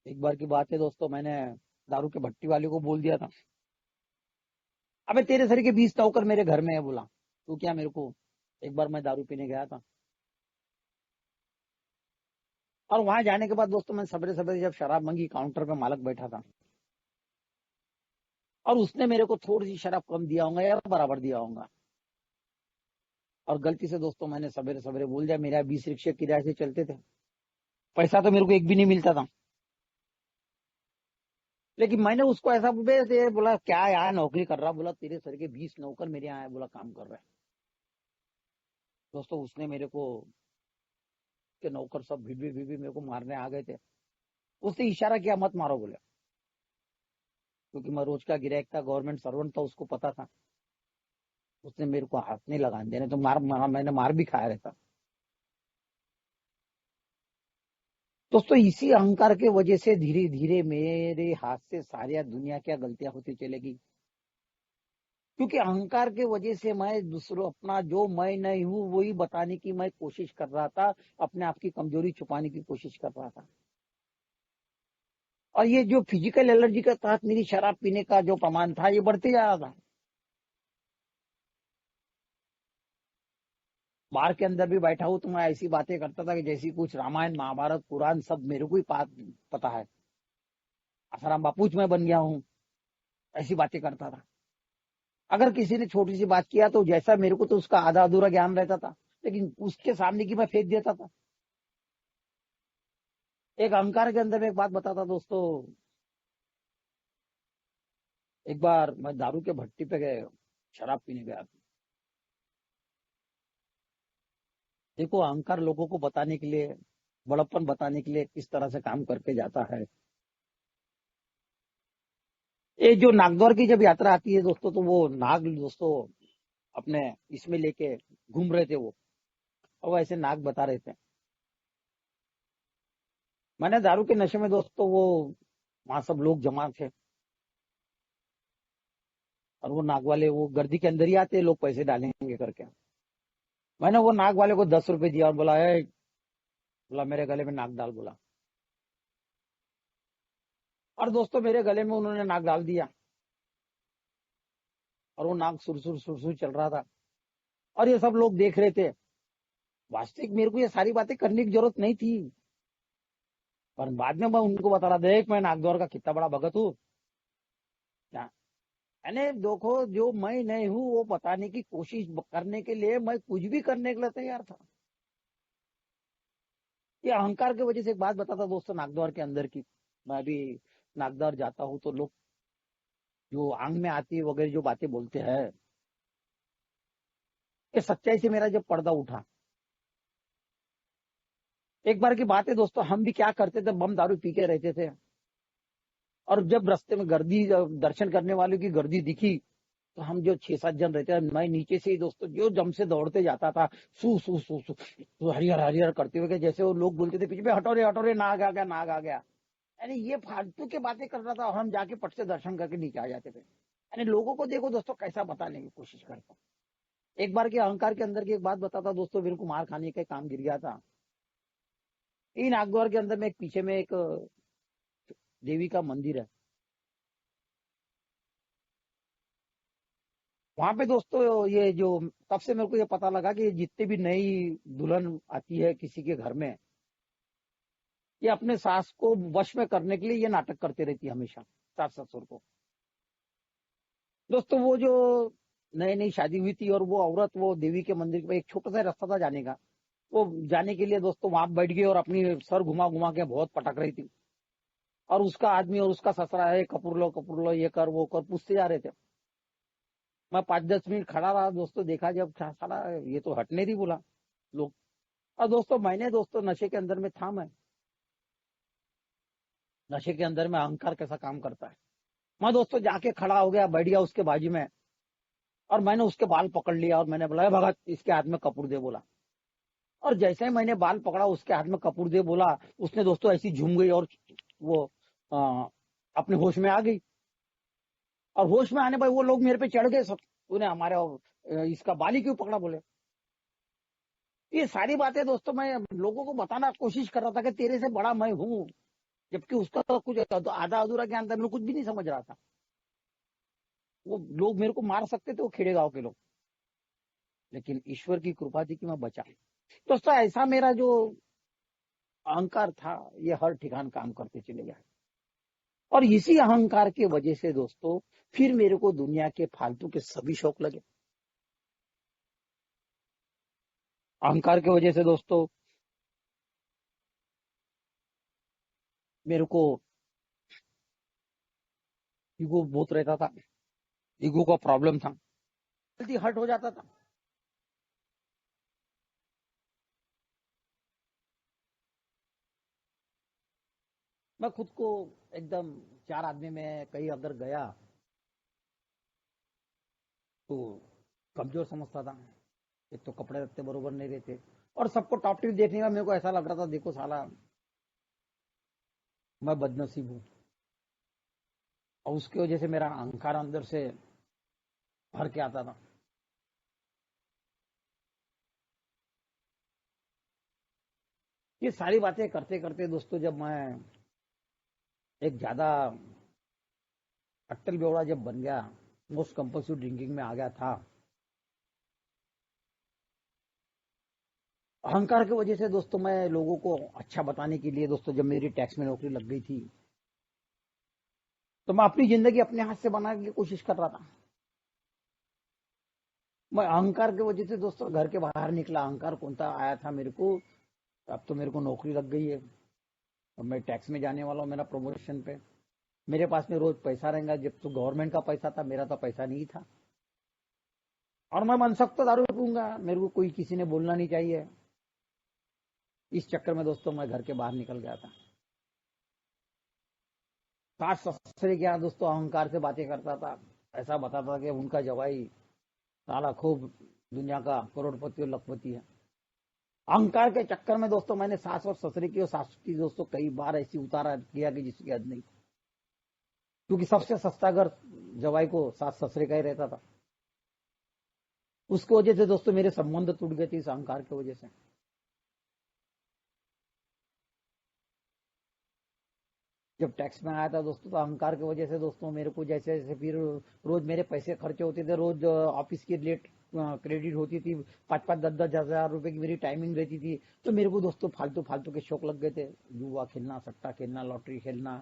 एक बार की बात है दोस्तों, मैंने दारू के भट्टी वाले को बोल दिया था, अबे तेरे सर के 20 नौकर मेरे घर में है। बोला तू क्या मेरे को। एक बार मैं दारू पीने गया था, और वहां जाने के बाद दोस्तों मैं सवेरे सवेरे जब शराब मंगी, काउंटर पे मालक बैठा था, और उसने मेरे को थोड़ी सी शराब कम दिया होगा या बराबर दिया होगा। और गलती से दोस्तों मैंने सवेरे सवेरे बोल दिया, मेरा 20 रिक्शे किराए से चलते थे, पैसा तो मेरे को एक भी नहीं मिलता था। लेकिन मैंने उसको ऐसा बोला क्या यार नौकरी कर रहा, बोला तेरे सर के 20 नौकर मेरे यहाँ बोला काम कर रहे हैं। दोस्तों उसने मेरे को उसके नौकर सब भी मेरे को मारने आ गए थे। उसने इशारा किया मत मारो बोले, क्योंकि मैं रोज का गिरायक था, गवर्नमेंट सर्वेंट था, उसको पता था। उसने मेरे को हाथ नहीं लगाने देने तो मैंने मार भी खाया रहता। दोस्तों इसी अहंकार के वजह से धीरे धीरे मेरे हाथ से सारी दुनिया क्या गलतियां होती चलेगी, क्योंकि अहंकार के वजह से मैं दूसरों अपना जो मैं नहीं हूं वही बताने की मैं कोशिश कर रहा था, अपने आप की कमजोरी छुपाने की कोशिश कर रहा था। और ये जो फिजिकल एलर्जी के तहत मेरी शराब पीने का जो प्रमाण था ये बढ़ते जा रहा था। बार के अंदर भी बैठा हूं तो मैं ऐसी बातें करता था कि जैसी कुछ रामायण महाभारत पुराण सब मेरे को ही पता है, आसाराम बापूज मैं बन गया हूं, ऐसी बातें करता था। अगर किसी ने छोटी सी बात किया तो जैसा मेरे को तो उसका आधा अधूरा ज्ञान रहता था, लेकिन उसके सामने की मैं फेंक देता था। एक अहंकार के अंदर में एक बात बताता दोस्तों, एक बार मैं दारू के भट्टी पे गए, शराब पीने गया था। देखो अहंकार लोगों को बताने के लिए, बड़प्पन बताने के लिए किस तरह से काम करके जाता है। ये जो नागद्वार की जब यात्रा आती है दोस्तों, तो वो नाग दोस्तों अपने इसमें लेके घूम रहे थे वो, और वो ऐसे नाग बता रहे थे। मैंने दारू के नशे में दोस्तों वो वहां सब लोग जमा थे, और वो नाग वाले वो गर्दी के अंदर ही आते लोग पैसे डालेंगे करके। मैंने वो नाग वाले को 10 रुपए दिया और बोला है, बोला मेरे गले में नाग डाल बोला। और दोस्तों मेरे गले में उन्होंने नाग डाल दिया, और वो नाग सुरसुर सुरसुर चल रहा था, और ये सब लोग देख रहे थे। वास्तविक मेरे को ये सारी बातें करने की जरूरत नहीं थी, पर बाद में मैं उनको बता रहा, देख मैं नागदौर का कितना बड़ा भगत हूँ। मैंने देखो जो मैं नहीं हूँ वो बताने की कोशिश करने के लिए मैं कुछ भी करने के लिए तैयार था। ये अहंकार की वजह से एक बात बताता दोस्तों नागद्वार के अंदर की, मैं अभी नागद्वार जाता हूँ तो लोग जो आंग में आती है वगैरह जो बातें बोलते हैं, ये सच्चाई से मेरा जब पर्दा उठा। एक बार की बात है दोस्तों, हम भी क्या करते थे, बम दारू पी के रहते थे, और जब रास्ते में गर्दी दर्शन करने वालों की गर्दी दिखी, तो हम जो 6-7 जन रहते हैं, मैं नीचे से ही दोस्तों जो जम से दौड़ते जाता था, सू सू सू सू तो हरिहर हरिहर करते हुए, जैसे वो लोग बोलते थे पीछे पे, हटो रे नाग आ गया नाग आ गया। यानी ये फालतू की बातें कर रहा था, और हम जाके पट से दर्शन करके नीचे आ जाते थे। यानी लोगों को देखो दोस्तों कैसा बताने की कोशिश करता। एक बार के अहंकार के अंदर की एक बात बताता दोस्तों, मेरे को मार खाने का काम गिर गया था। इन नागद्वार के अंदर में एक पीछे में एक देवी का मंदिर है, वहां पे दोस्तों ये जो, तब से मेरे को ये पता लगा कि जितने भी नई दुल्हन आती है किसी के घर में, ये अपने सास को वश में करने के लिए ये नाटक करती रहती है हमेशा, सास ससुर को। दोस्तों वो जो नई नई शादी हुई थी, और वो औरत वो देवी के मंदिर पे एक छोटा सा रास्ता था जाने का, वो जाने के लिए दोस्तों वहां बैठ गई और अपनी सर घुमा घुमा के बहुत पटक रही थी, और उसका आदमी और उसका ससुरा है कपूर लो ये कर वो कर पूछते जा रहे थे। मैं 5-10 मिनट खड़ा रहा दोस्तों, देखा जब साला ये तो हटने नहीं बोला लोग। और दोस्तों मैंने दोस्तों नशे के अंदर में था मैं, नशे के अंदर में अहंकार कैसा काम करता है। मैं दोस्तों जाके खड़ा हो गया, बैठ गया उसके बाजू में, और मैंने उसके बाल पकड़ लिया, और मैंने बोला, "ए भगत इसके हाथ में कपूर दे" बोला। और जैसे ही मैंने बाल पकड़ा उसके हाथ में कपूर दे बोला, उसने दोस्तों ऐसी झूम गई, और वो अपने होश में आ गई। और होश में आने पर वो लोग मेरे पे चढ़ गए सब, तूने हमारे इसका बाल ही क्यों पकड़ा बोले। ये सारी बातें दोस्तों मैं लोगों को बताना कोशिश कर रहा था कि तेरे से बड़ा मैं हूँ, जबकि उसका तो कुछ आधा अधूरा ज्ञान था, मैं कुछ भी नहीं समझ रहा था। वो लोग मेरे को मार सकते थे, वो खेड़े गांव के लोग, लेकिन ईश्वर की कृपा थी कि मैं बचा। दोस्तों ऐसा मेरा जो अहंकार था, ये हर ठिकान काम करते चले गया। और इसी अहंकार की वजह से दोस्तों फिर मेरे को दुनिया के फालतू के सभी शौक लगे। अहंकार की वजह से दोस्तों मेरे को ईगो बहुत रहता था, ईगो का प्रॉब्लम था, जल्दी हर्ट हो जाता था। मैं खुद को एकदम 4 आदमी में कहीं अगर गया तो कमजोर समझता था। एक तो कपड़े रखते बरोबर नहीं रहते, और सबको टॉप टिप देखने का मेरे को ऐसा लग रहा था, देखो साला मैं बदनसीब हूँ। और उसकी वजह से मेरा अहंकार अंदर से भर के आता था। ये सारी बातें करते करते दोस्तों, जब मैं एक ज्यादा अट्टल बेवड़ा जब बन गया, मोस्ट कंपल्सिव ड्रिंकिंग में आ गया था, अहंकार की वजह से दोस्तों, मैं लोगों को अच्छा बताने के लिए दोस्तों, जब मेरी टैक्स में नौकरी लग गई थी, तो मैं अपनी जिंदगी अपने हाथ से बनाने की कोशिश कर रहा था। मैं अहंकार की वजह से दोस्तों घर के बाहर निकला। अहंकार कौन सा आया था मेरे को, अब तो मेरे को नौकरी लग गई है, अब मैं टैक्स में जाने वाला हूँ, मेरा प्रमोशन पे, मेरे पास में रोज पैसा रहेगा। जब तो गवर्नमेंट का पैसा था, मेरा तो पैसा नहीं था, और मैं मनसक तो दारू पीऊंगा, मेरे को कोई किसी ने बोलना नहीं चाहिए। इस चक्कर में दोस्तों मैं घर के बाहर निकल गया था। सास ससुरे के यहाँ दोस्तों अहंकार से बातें करता था, ऐसा बताता था कि उनका जवाई साला खूब दुनिया का करोड़पति और लखपति है। अहंकार के चक्कर में दोस्तों मैंने सास और ससुरे की और सासू की दोस्तों कई बार ऐसी उतारा किया कि जिसकी हद नहीं, क्योंकि सबसे सस्ता घर जवाई को सास ससुरे का ही रहता था। उसकी वजह से दोस्तों मेरे संबंध टूट गए थे इस अहंकार की वजह से। जब टैक्स में आया था दोस्तों, तो अहंकार की वजह से दोस्तों मेरे को जैसे जैसे फिर रोज मेरे पैसे खर्चे होते थे, रोज ऑफिस की लेट क्रेडिट होती थी, 5-5, 10-10 हज़ार रुपए की मेरी टाइमिंग रहती थी। तो मेरे को दोस्तों फालतू फालतू के शौक लग गए थे, जुआ खेलना, सट्टा खेलना, लॉटरी खेलना,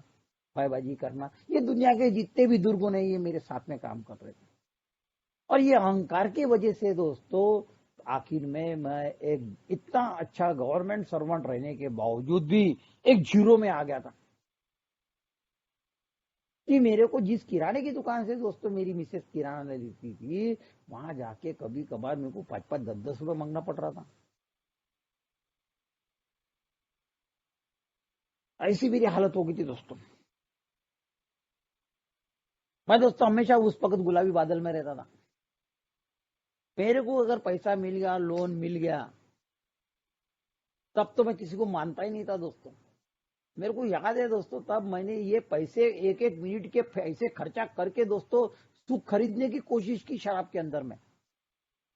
पायबाजी करना। ये दुनिया के जितने भी दुर्गुण है, ये मेरे साथ में काम कर रहे थे। और ये अहंकार की वजह से दोस्तों आखिर में मैं एक इतना अच्छा गवर्नमेंट सर्वेंट रहने के बावजूद भी एक जीरो में आ गया था। कि मेरे को जिस किराने की दुकान से दोस्तों मेरी मिसेस किराना लेती थी, वहां जाके कभी कभार मेरे को 5-5, 10-10 रुपए मांगना पड़ रहा था। ऐसी मेरी हालत हो गई थी दोस्तों। मैं दोस्तों हमेशा उस वक्त गुलाबी बादल में रहता था। मेरे को अगर पैसा मिल गया, लोन मिल गया, तब तो मैं किसी को मानता ही नहीं था दोस्तों। मेरे को याद है दोस्तों, तब मैंने ये पैसे एक एक मिनट के पैसे खर्चा करके दोस्तों सुख खरीदने की कोशिश की शराब के अंदर में।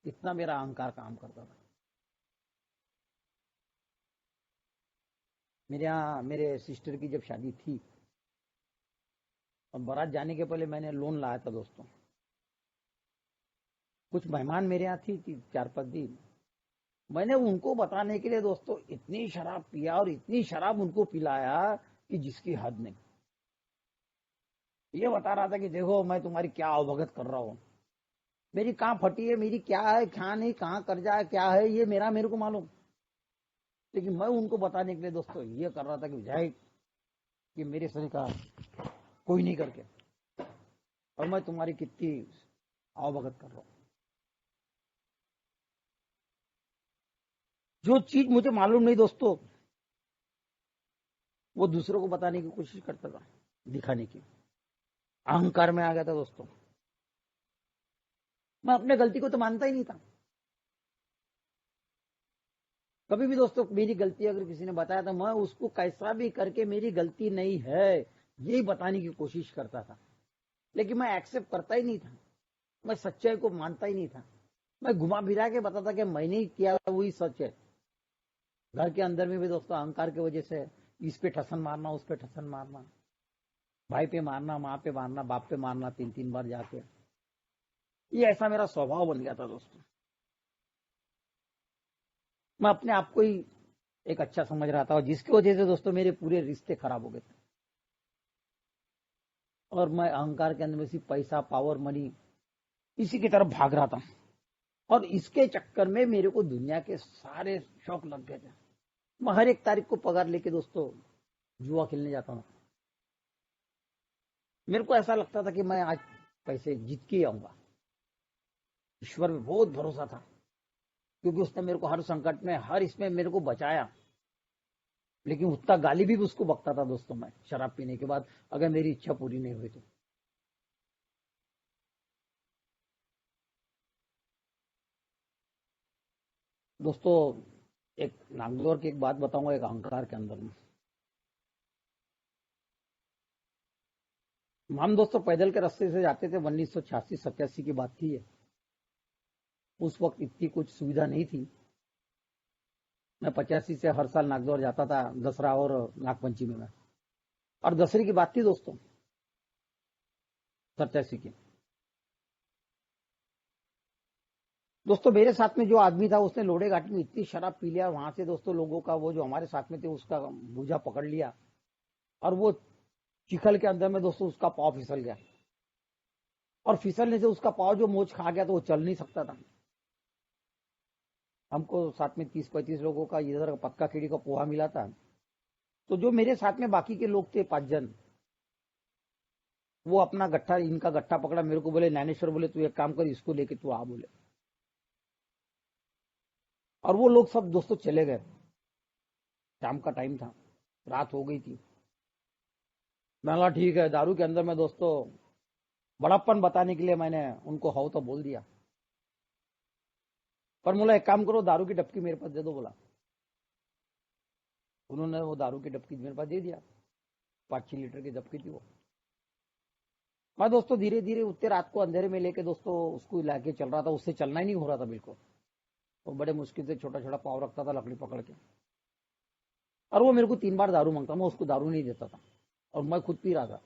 इतना मेरा अहंकार काम करता था। मेरे यहाँ मेरे सिस्टर की जब शादी थी, और बारात जाने के पहले मैंने लोन लाया था दोस्तों। कुछ मेहमान मेरे यहाँ थी 4-5 दिन, मैंने उनको बताने के लिए दोस्तों इतनी शराब पिया और इतनी शराब उनको पिलाया कि जिसकी हद नहीं। ये बता रहा था कि देखो मैं तुम्हारी क्या अवगत कर रहा हूँ, मेरी कहाँ फटी है, मेरी क्या है, क्या नहीं, कहाँ कर्जा है, क्या है, ये मेरे को मालूम। लेकिन मैं उनको बताने के लिए दोस्तों ये कर रहा था कि जाए कि मेरे शरीर का कोई नहीं करके, और मैं तुम्हारी कितनी अवगत कर रहा हूँ। जो चीज मुझे मालूम नहीं दोस्तों, वो दूसरों को बताने की कोशिश करता था, दिखाने की। अहंकार में आ गया था दोस्तों। मैं अपने गलती को तो मानता ही नहीं था। कभी भी दोस्तों मेरी गलती अगर किसी ने बताया तो मैं उसको कैसा भी करके मेरी गलती नहीं है यही बताने की कोशिश करता था। लेकिन मैं एक्सेप्ट करता ही नहीं था, मैं सच्चाई को मानता ही नहीं था। मैं घुमा फिरा के बताता कि मैंने ही किया, वही सच है। घर के अंदर में भी दोस्तों अहंकार की वजह से इस पे ठसन मारना, उस पे ठसन मारना, भाई पे मारना, माँ पे मारना, बाप पे मारना 3-3 बार जाके। ये ऐसा मेरा स्वभाव बन गया था दोस्तों। मैं अपने आप को ही एक अच्छा समझ रहा था, और जिसकी वजह से दोस्तों मेरे पूरे रिश्ते खराब हो गए थे। और मैं अहंकार के अंदर में सिर्फ पैसा, पावर, मनी, इसी की तरफ भाग रहा था। और इसके चक्कर में मेरे को दुनिया के सारे शौक लग गए थे। मैं हर एक तारीख को पगार लेके दोस्तों जुआ खेलने जाता हूँ। मेरे को ऐसा लगता था कि मैं आज पैसे जीत के आऊंगा। ईश्वर में बहुत भरोसा था, क्योंकि उसने मेरे को हर संकट में, हर इसमें मेरे को बचाया। लेकिन उतना गाली भी उसको बकता था दोस्तों मैं, शराब पीने के बाद अगर मेरी इच्छा पूरी नहीं हुई तो। दोस्तों एक नागौर की एक बात बताऊंगा, एक अहंकार के अंदर में। हम दोस्तों पैदल के रास्ते से जाते थे, 1986-87 की बात थी ये। उस वक्त इतनी कुछ सुविधा नहीं थी। मैं 85 से हर साल नागौर जाता था दसरा और नागपंचमी में। और दसरे की बात थी दोस्तों 87 की। दोस्तों मेरे साथ में जो आदमी था उसने लोड़े घाटी में इतनी शराब पी लिया, वहां से दोस्तों लोगों का, वो जो हमारे साथ में थे उसका भूजा पकड़ लिया, और वो चिखल के अंदर में दोस्तों उसका पाँव फिसल गया, और फिसलने से उसका पाँव जो मोच खा गया तो वो चल नहीं सकता था। हमको साथ में 30-35 लोगों का इधर पक्का खीड़ी का पोहा मिला था। तो जो मेरे साथ में बाकी के लोग थे 5 जन, वो अपना गट्ठा, इनका गट्ठा पकड़ा, मेरे को बोले ज्ञानेश्वर, बोले तू एक काम कर, इसको लेके तू आ, बोले। और वो लोग सब दोस्तों चले गए। शाम का टाइम था, रात हो गई थी। मैं बोला ठीक है, दारू के अंदर में दोस्तों बड़प्पन बताने के लिए मैंने उनको हाउ तो बोल दिया। पर बोला एक काम करो, दारू की डबकी मेरे पास दे दो, बोला। उन्होंने वो दारू की डबकी मेरे पास दे दिया, 5-6 लीटर की डबकी थी वो। मैं दोस्तों धीरे धीरे उतने रात को अंधेरे में लेके दोस्तों उसको लाके चल रहा था, उससे चलना ही नहीं हो रहा था बिल्कुल। वो बड़े मुश्किल से छोटा छोटा पाँव रखता था लकड़ी पकड़ के, और वो मेरे को 3 बार दारू मांगता, मैं उसको दारू नहीं देता था, और मैं खुद पी रहा था।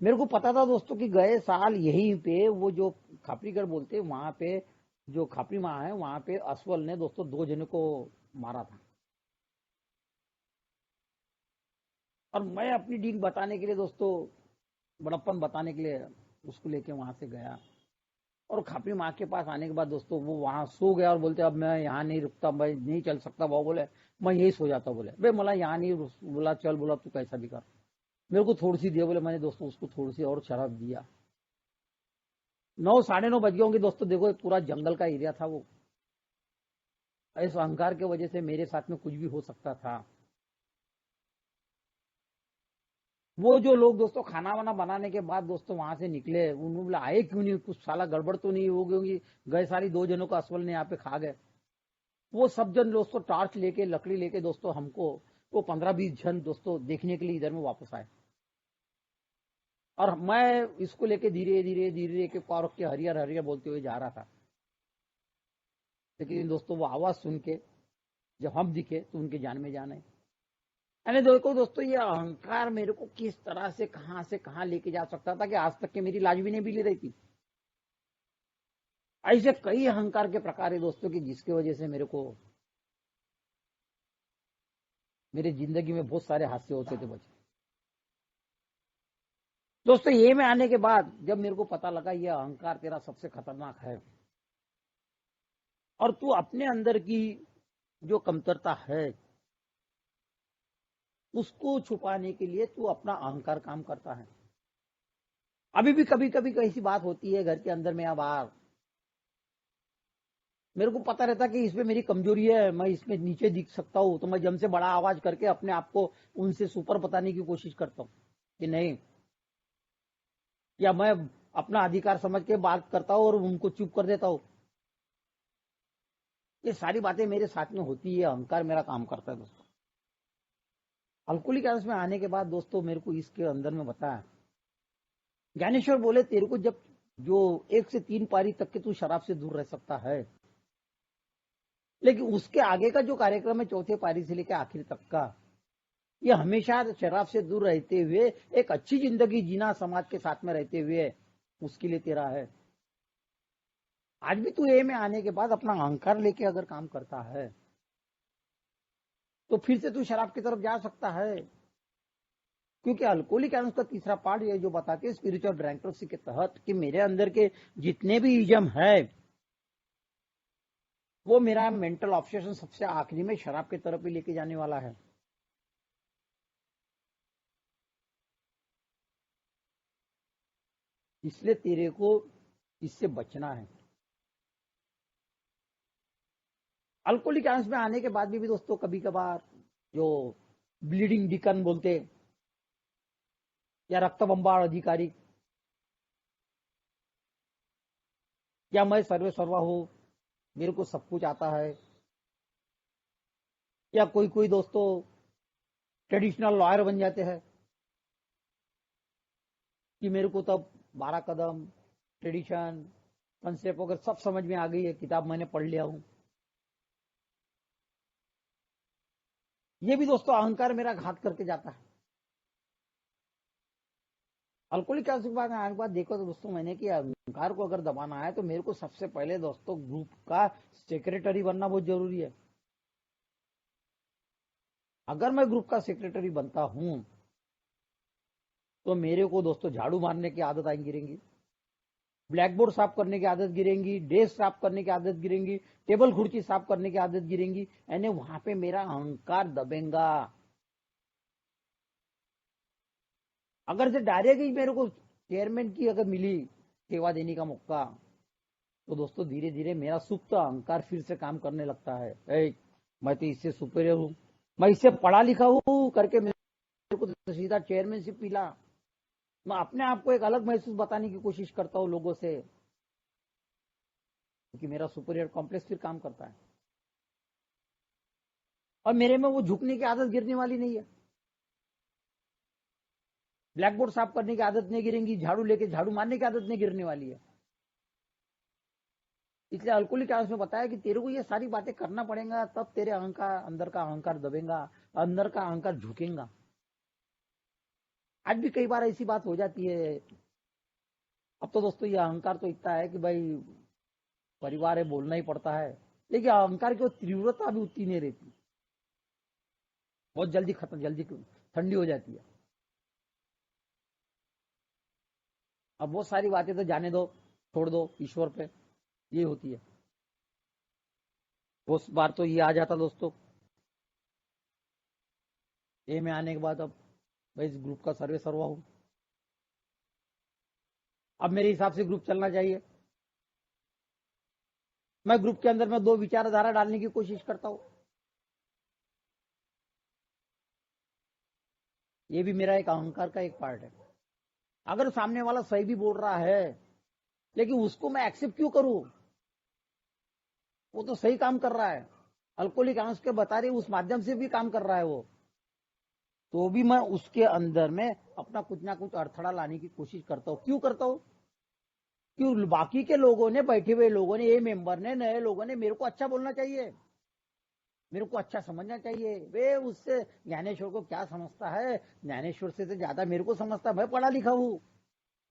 मेरे को पता था दोस्तों कि गए साल यहीं पे वो जो खापरीगढ़ बोलते हैं, वहां पे जो खापरी माँ है, वहां पे असवल ने दोस्तों 2 जनों को मारा था। और मैं अपनी डील बताने के लिए दोस्तों, बड़प्पन बताने के लिए उसको लेके वहां से गया। और खापरी माँ के पास आने के बाद दोस्तों वो वहां सो गया, और बोलते अब मैं यहाँ नहीं रुकता, मैं नहीं चल सकता। वो बोले मैं यही सो जाता, बोले भाई मला यहाँ नहीं बोला, चल बोला तू कैसा भी कर। मेरे को थोड़ी सी दिया, बोले। मैंने दोस्तों उसको थोड़ी सी और शराब दिया। 9-9:30 बज गए होंगे दोस्तों, देखो पूरा जंगल का एरिया था वो। इस अहंकार की वजह से मेरे साथ में कुछ भी हो सकता था। वो जो लोग दोस्तों खाना वाना बनाने के बाद दोस्तों वहां से निकले, उन्होंने बोला आए क्यों नहीं, कुछ साला गड़बड़ तो नहीं हो गई होगी, गए सारी 2 जनों को असवल ने यहाँ पे खा गए। वो सब जन दोस्तों टॉर्च लेके, लकड़ी लेके दोस्तों हमको, वो 15-20 जन दोस्तों देखने के लिए इधर में वापस आए। और मैं इसको लेके धीरे धीरे धीरे के पार के हरियर हरियर बोलते हुए जा रहा था। लेकिन दोस्तों वो आवाज सुन के जब हम दिखे तो उनके जान में जान आई। यानी देखो दोस्तों, ये अहंकार मेरे को किस तरह से कहां लेके जा सकता था कि आज तक के मेरी लाज भी नहीं मिली रही थी। ऐसे कई अहंकार के प्रकार है दोस्तों की जिसकी वजह से मेरे को मेरी जिंदगी में बहुत सारे हादसे होते थे बच्चे। दोस्तों ये में आने के बाद जब मेरे को पता लगा ये अहंकार तेरा सबसे खतरनाक है, और तू अपने अंदर की जो कमतरता है उसको छुपाने के लिए तू अपना अहंकार काम करता है। अभी भी कभी कभी कैसी बात होती है घर के अंदर में या बाहर, मेरे को पता रहता कि इसमें मेरी कमजोरी है, मैं इसमें नीचे दिख सकता हूं, तो मैं जम से बड़ा आवाज करके अपने आप को उनसे सुपर बताने की कोशिश करता हूं कि नहीं, या मैं अपना अधिकार समझ के बात करता हूं और उनको चुप कर देता हूं। ये सारी बातें मेरे साथ में होती है, अहंकार मेरा काम करता है दोस्तों। अल्कोहलिक एवंस में आने के बाद दोस्तों मेरे को इसके अंदर में बताया, ज्ञानेश्वर बोले तेरे को जब जो 1 से 3 पारी तक के तू शराब से दूर रह सकता है, लेकिन उसके आगे का जो कार्यक्रम है 4थे पारी से लेकर आखिर तक का, ये हमेशा शराब से दूर रहते हुए एक अच्छी जिंदगी जीना, समाज के साथ में रहते हुए, उसके लिए तेरा है। आज भी तू ए में आने के बाद अपना अहंकार लेके अगर काम करता है तो फिर से तू शराब की तरफ जा सकता है। क्योंकि अल्कोहलिक एवंस का तीसरा पार्ट ये जो बताते हैं स्पिरिचुअल बैंक्रप्सी के तहत कि मेरे अंदर के जितने भी इजम है वो मेरा मेंटल ऑब्सेशन सबसे आखिरी में शराब की तरफ ही लेके जाने वाला है। इसलिए तेरे को इससे बचना है। अल्कोहलिक एवंस में आने के बाद भी दोस्तों कभी कभार जो ब्लीडिंग डिकन बोलते या रक्तबंबाळ अधिकारी, या मैं सर्वे सर्वा हूं, मेरे को सब कुछ आता है, या कोई कोई दोस्तों ट्रेडिशनल लॉयर बन जाते हैं कि मेरे को तब 12 कदम, ट्रेडिशन, कंसेप्ट वगैरह सब समझ में आ गई है, किताब मैंने पढ़ लिया हूं। ये भी दोस्तों अहंकार मेरा घात करके जाता है। अल्कोहलिक एसिड आने के बाद देखो तो दोस्तों, मैंने कि अहंकार को अगर दबाना है तो मेरे को सबसे पहले दोस्तों ग्रुप का सेक्रेटरी बनना बहुत जरूरी है। अगर मैं ग्रुप का सेक्रेटरी बनता हूं तो मेरे को दोस्तों झाड़ू मारने की आदत आएंगी गिरेंगी, ब्लैक बोर्ड साफ करने की आदत गिरेंगी, डेस्क साफ करने की आदत गिरेंगी, टेबल कुर्सी साफ करने की आदत गिरेंगी, यानी वहां पे मेरा अहंकार दबेगा। अगर से डायरेक्ट ही मेरे को चेयरमैन की अगर मिली सेवा देने का मौका, तो दोस्तों धीरे धीरे मेरा सुप्त अहंकार फिर से काम करने लगता है। मैं तो इससे सुपीरियर हूं, मैं इससे पढ़ा लिखा हूं करके मेरे को तो सीधा चेयरमैनशिप मिला। मैं अपने आप को एक अलग महसूस बताने की कोशिश करता हूं लोगों से, क्योंकि मेरा सुपीरियर कॉम्प्लेक्स फिर काम करता है और मेरे में वो झुकने की आदत गिरने वाली नहीं है। ब्लैक बोर्ड साफ करने की आदत नहीं गिरेंगी, झाड़ू लेके झाड़ू मारने की आदत नहीं गिरने वाली है। इसलिए अल्कोहलिक एसिड में बताया कि तेरे को ये सारी बातें करना पड़ेगा, तब तेरे अहंकार, अंदर का अहंकार दबेगा, अंदर का अहंकार झुकेगा। आज भी कई बार ऐसी बात हो जाती है। अब तो दोस्तों ये अहंकार तो इतना है कि भाई परिवार है, बोलना ही पड़ता है, लेकिन अहंकार की तीव्रता भी उतनी नहीं रहती, बहुत जल्दी खत्म, जल्दी ठंडी हो जाती है। अब वो सारी बातें तो जाने दो, छोड़ दो ईश्वर पे, ये होती है। उस बार तो ये आ जाता दोस्तों, ए में आने के बाद अब मैं इस ग्रुप का सर्वे सर्वा हूं। अब मेरे हिसाब से ग्रुप चलना चाहिए। मैं ग्रुप के अंदर में 2 विचारधारा डालने की कोशिश करता हूं। ये भी मेरा एक अहंकार का एक पार्ट है। अगर सामने वाला सही भी बोल रहा है, लेकिन उसको मैं एक्सेप्ट क्यों करूं? वो तो सही काम कर रहा है, अल्कोहलिक एसिड के बता रही उस माध्यम से भी काम कर रहा है वो, तो भी मैं उसके अंदर में अपना कुछ ना कुछ अड़थड़ा लाने की कोशिश करता हूं। क्यों करता हूं? क्यों? बाकी के लोगों ने, बैठे हुए लोगों ने, ये मेंबर ने, नए लोगों ने मेरे को अच्छा बोलना चाहिए, मेरे को अच्छा समझना चाहिए। वे उससे ज्ञानेश्वर को क्या समझता है, ज्ञानेश्वर से तो ज्यादा मेरे को समझता है। मैं पढ़ा लिखा हूं,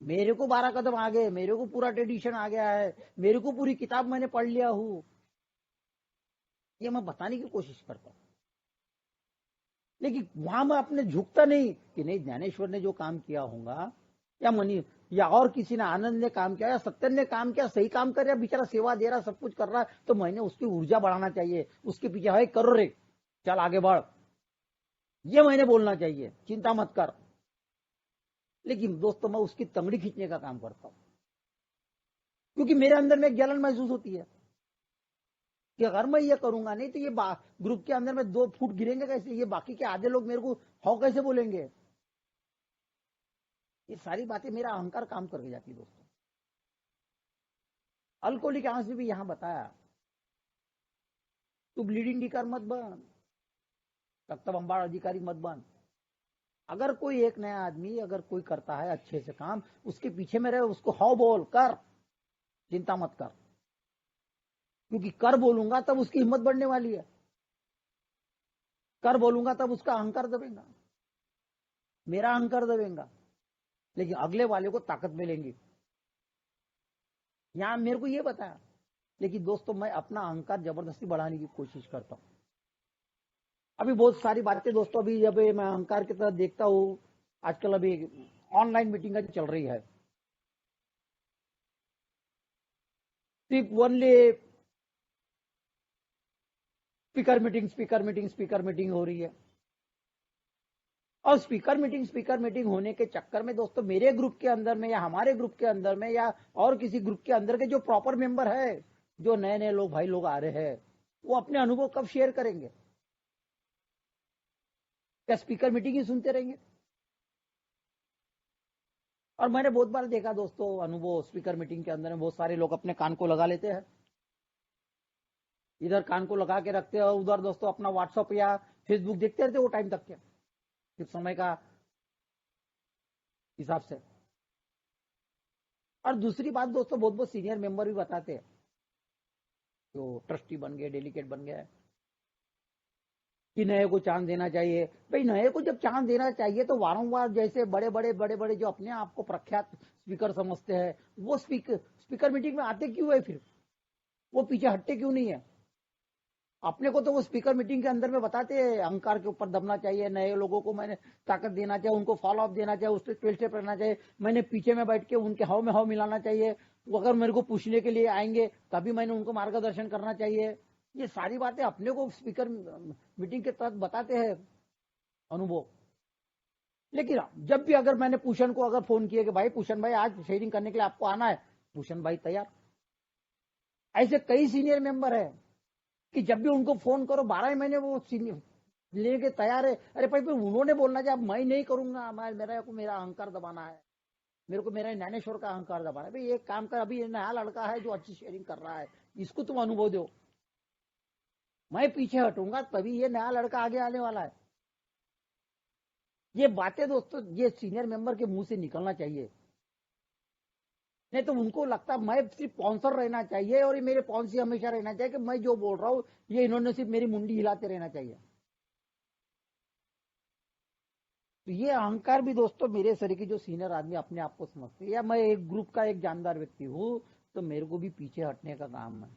मेरे को 12 कदम आगे, मेरे को पूरा ट्रेडिशन आ गया है, मेरे को पूरी किताब मैंने पढ़ लिया हूं, ये मैं बताने की कोशिश करता हूं। लेकिन वहां मैं अपने झुकता नहीं कि नहीं, ज्ञानेश्वर ने जो काम किया होगा, या मनी, या और किसी ने, आनंद ने काम किया, या सत्यन ने काम किया, सही काम कर रहा, बेचारा सेवा दे रहा, सब कुछ कर रहा है, तो मैंने उसकी ऊर्जा बढ़ाना चाहिए, उसके पीछे है करो रे, चल आगे बढ़, ये मैंने बोलना चाहिए, चिंता मत कर। लेकिन दोस्तों मैं उसकी तंगड़ी खींचने का काम करता हूं, क्योंकि मेरे अंदर में एक जलन महसूस होती है कि अगर मैं ये करूंगा नहीं तो ये ग्रुप के अंदर में 2 फुट गिरेंगे कैसे, ये बाकी के आधे लोग मेरे को हाउ कैसे बोलेंगे। ये सारी बातें मेरा अहंकार काम करके जाती है दोस्तों। अल्कोहलिक एसिड से भी यहां बताया, तू ब्लीडिंग डिकर मत बन, रक्तबंबाळ अधिकारी मत बन। अगर कोई एक नया आदमी अगर कोई करता है अच्छे से काम, उसके पीछे में रहे, उसको हाउ बोल कर, चिंता मत कर, क्योंकि कर बोलूंगा तब उसकी हिम्मत बढ़ने वाली है, कर बोलूंगा तब उसका अहंकार दबेगा, मेरा अहंकार दबेगा, लेकिन अगले वाले को ताकत मिलेंगी। यहां मेरे को ये बताया, लेकिन दोस्तों मैं अपना अहंकार जबरदस्ती बढ़ाने की कोशिश करता हूं। अभी बहुत सारी बातें दोस्तों, अभी जब मैं अहंकार की तरफ देखता हूं, आजकल अभी ऑनलाइन मीटिंग चल रही है, सिर्फ ओनली स्पीकर मीटिंग हो रही है। और स्पीकर मीटिंग होने के चक्कर में दोस्तों, मेरे ग्रुप के अंदर में, या हमारे ग्रुप के अंदर में, या और किसी ग्रुप के अंदर के जो प्रॉपर मेंबर है, जो नए नए लोग, भाई लोग आ रहे हैं, वो अपने अनुभव कब शेयर करेंगे? क्या स्पीकर मीटिंग ही सुनते रहेंगे? और मैंने बहुत बार देखा दोस्तों अनुभव, स्पीकर मीटिंग के अंदर में बहुत सारे लोग अपने कान को लगा लेते हैं, इधर कान को लगा के रखते हैं और उधर दोस्तों अपना व्हाट्सएप या फेसबुक देखते रहते वो टाइम तक के, सिर्फ समय का हिसाब से। और दूसरी बात दोस्तों, बहुत बहुत सीनियर मेंबर भी बताते हैं, जो ट्रस्टी बन गए, डेलीगेट बन गए, कि नए को चांस देना चाहिए। भाई नए को जब चांस देना चाहिए तो वारंवार जैसे बड़े बड़े जो अपने आप को प्रख्यात स्पीकर समझते हैं वो स्पीकर मीटिंग में आते क्यों है? फिर वो पीछे हटते क्यों नहीं है? अपने को तो वो स्पीकर मीटिंग के अंदर में बताते हैं अहंकार के ऊपर दबना चाहिए, नए लोगों को मैंने ताकत देना चाहिए, उनको फॉलो अप देना चाहिए, उससे 12 स्टेप रहना चाहिए, मैंने पीछे में बैठ के उनके हाव में हाव मिलाना चाहिए, वो अगर मेरे को पूछने के लिए आएंगे तभी मैंने उनको मार्गदर्शन करना चाहिए। ये सारी बातें अपने को स्पीकर मीटिंग के तहत बताते हैं अनुभव। लेकिन जब भी अगर मैंने पूषण को अगर फोन किया कि भाई पूषण भाई आज शेयरिंग करने के लिए आपको आना है, पूषण भाई तैयार। ऐसे कई सीनियर मेंबर है कि जब भी उनको फोन करो 12 महीने वो लेने के तैयार है। अरे भाई उन्होंने बोलना चाहिए अब मैं नहीं करूंगा, मेरा अहंकार दबाना है, मेरे को मेरा ज्ञानेश्वर का अहंकार दबाना है। भाई एक काम कर, अभी नया लड़का है जो अच्छी शेयरिंग कर रहा है, इसको तुम अनुभव दो, मैं पीछे हटूंगा तभी ये नया लड़का आगे आने वाला है। ये बातें दोस्तों ये सीनियर मेंबर के मुंह से निकलना चाहिए, नहीं तो उनको लगता मैं सिर्फ स्पॉन्सर रहना चाहिए और ये मेरे पॉलिसी हमेशा रहना चाहिए कि मैं जो बोल रहा हूं ये इन्होंने सिर्फ मेरी मुंडी हिलाते रहना चाहिए। तो ये अहंकार भी दोस्तों मेरे शरीर की जो सीनियर आदमी अपने आप को समझते हैं, या मैं एक ग्रुप का एक जानदार व्यक्ति हूं तो मेरे को भी पीछे हटने का काम है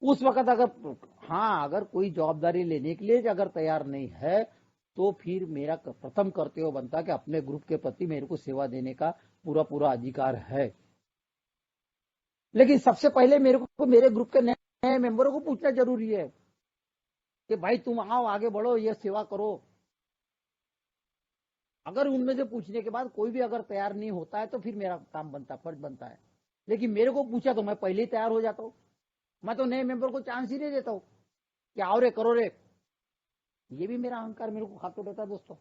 उस वक्त। अगर हाँ अगर कोई जवाबदारी लेने के लिए अगर तैयार नहीं है तो फिर मेरा प्रथम कर्तव्य बनता कि अपने ग्रुप के प्रति मेरे को सेवा देने का पूरा पूरा अधिकार है। लेकिन सबसे पहले मेरे को मेरे ग्रुप के नए मेंबरों को पूछना जरूरी है कि भाई तुम आओ आगे बढ़ो, ये सेवा करो। अगर उनमें से पूछने के बाद कोई भी अगर तैयार नहीं होता है तो फिर मेरा काम बनता, फर्ज बनता है। लेकिन मेरे को पूछा तो मैं पहले ही तैयार हो जाता हूं, मैं तो नए मेंबर को चांस ही नहीं देता हूं कि आओ रे करो रे। ये भी मेरा अहंकार मेरे को खाते रहता है दोस्तों।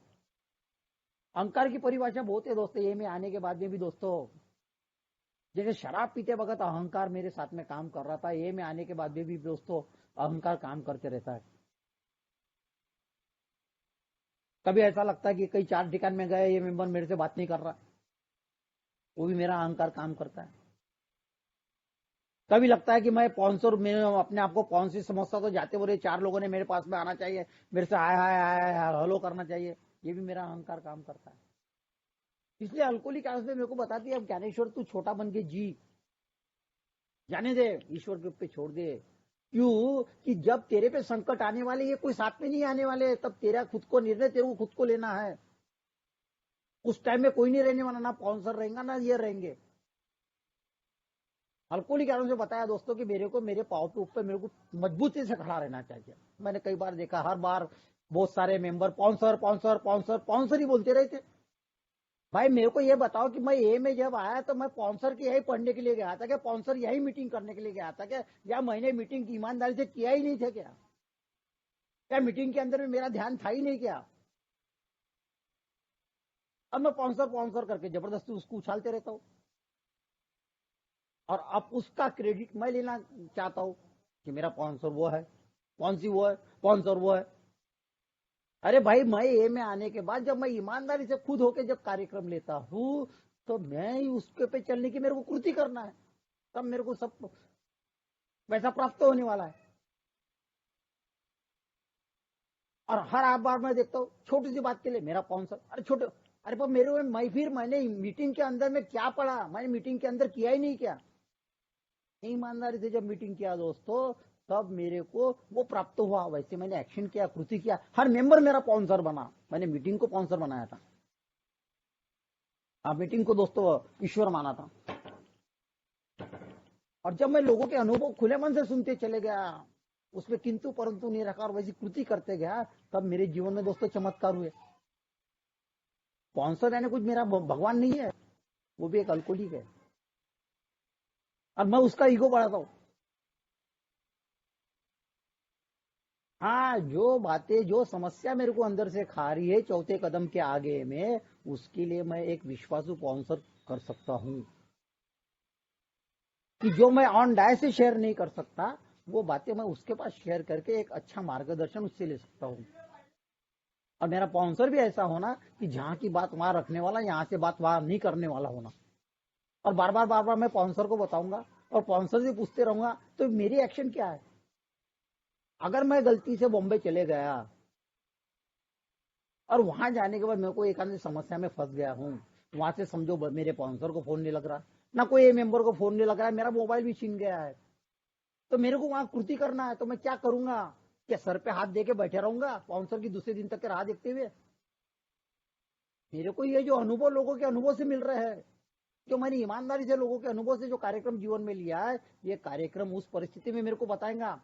अहंकार की परिभाषा बहुत है दोस्तों, ये में आने के बाद में भी दोस्तों, जैसे शराब पीते वक्त अहंकार मेरे साथ में काम कर रहा था, ये में आने के बाद में भी दोस्तों अहंकार काम करते रहता है। कभी ऐसा लगता है कि कई 4 ठिकान में गए ये मेंबर मेरे से बात नहीं कर रहा, वो भी मेरा अहंकार काम करता है। कभी लगता है कि मैं स्पॉन्सर, मैं अपने आप को स्पॉन्सर समझता तो जाते बोले 4 लोगों ने मेरे पास में आना चाहिए, मेरे से हाय हाय हाय हाय हेलो करना चाहिए, ये भी मेरा अहंकार काम करता है। इसलिए अल्कोहलिक आवाज में मेरे को बताती है अब ज्ञानेश्वर तू छोटा बन के जी, जाने दे, ईश्वर के ऊपर छोड़ दे। क्यों कि जब तेरे पे संकट आने वाले ये कोई साथ में नहीं आने वाले, तब तेरा खुद को निर्णय तेरे को खुद को लेना है। उस टाइम में कोई नहीं रहने वाला, ना स्पॉन्सर रहेगा ना ये रहेंगे। अल्कोहलिक कारण से बताया दोस्तों कि मेरे को मेरे पाँव के ऊपर मेरे को मजबूती से खड़ा रहना चाहिए। मैंने कई बार देखा, हर बार बहुत सारे member sponsor sponsor sponsor sponsor ही बोलते रहते। भाई मेरे को ये बताओ कि मैं ए में जब आया तो मैं स्पॉन्सर की यही पढ़ने के लिए गया था क्या? स्पॉन्सर यही मीटिंग करने के लिए गया था क्या? या मैंने मीटिंग की ईमानदारी से किया ही नहीं था क्या? क्या मीटिंग के अंदर में मेरा ध्यान था ही नहीं क्या? अब मैं स्पॉन्सर स्पॉन्सर करके जबरदस्ती उसको उछालते रहता हूँ और अब उसका क्रेडिट मैं लेना चाहता हूं कि मेरा स्पॉन्सर वो है, कौन सी वो है, स्पॉन्सर वो है। अरे भाई मैं ए में आने के बाद जब मैं ईमानदारी से खुद होके जब कार्यक्रम लेता हूं तो मैं ही उसके पे चलने की मेरे को कृति करना है, तब मेरे को सब पैसा प्राप्त होने वाला है। और हर बार मैं देखता हूँ छोटी सी बात के लिए मेरा स्पॉन्सर, अरे छोटे, अरे पर मेरे मैंने मीटिंग के अंदर में क्या पढ़ा? मैंने मीटिंग के अंदर किया ही नहीं क्या? ईमानदारी से जब मीटिंग किया दोस्तों तब मेरे को वो प्राप्त हुआ, वैसे मैंने एक्शन किया, कृति किया, हर मेंबर मेरा स्पॉन्सर बना। मैंने मीटिंग को स्पॉन्सर बनाया था, मीटिंग को दोस्तों ईश्वर माना था। और जब मैं लोगों के अनुभव खुले मन से सुनते चले गया, उसमें किंतु परंतु नहीं रखा और वैसी कृति करते गया, तब मेरे जीवन में दोस्तों चमत्कार हुए। स्पॉन्सर यानी कुछ मेरा भगवान नहीं है, वो भी एक अल्कोहलिक है और मैं उसका ईगो बढ़ाता हूं। हाँ, जो बातें, जो समस्या मेरे को अंदर से खा रही है चौथे कदम के आगे में, उसके लिए मैं एक विश्वासु स्पॉन्सर कर सकता हूँ कि जो मैं ऑन डाय से शेयर नहीं कर सकता, वो बातें मैं उसके पास शेयर करके एक अच्छा मार्गदर्शन उससे ले सकता हूँ। और मेरा स्पॉन्सर भी ऐसा होना कि जहां की बात वहां रखने वाला, यहाँ से बात वहां नहीं करने वाला होना। और बार बार मैं स्पॉन्सर को बताऊंगा और स्पॉन्सर से पूछते रहूंगा तो मेरी एक्शन क्या है। अगर मैं गलती से बॉम्बे चले गया और वहां जाने के बाद मेरे को एक आधी समस्या में फंस गया हूँ, वहां से समझो मेरे स्पॉन्सर को फोन नहीं लग रहा, ना कोई मेंबर को फोन नहीं लग रहा है, मेरा मोबाइल भी छीन गया है, तो मेरे को वहां कृति करना है, तो मैं क्या करूंगा? क्या सर पे हाथ दे के बैठे रहूंगा स्पॉन्सर की दूसरे दिन तक के राह देखते हुए? मेरे को ये जो अनुभव लोगों के अनुभव से मिल रहे हैं, जो मैंने ईमानदारी से लोगों के अनुभव से जो कार्यक्रम जीवन में लिया है, ये कार्यक्रम उस परिस्थिति में मेरे को बताएगा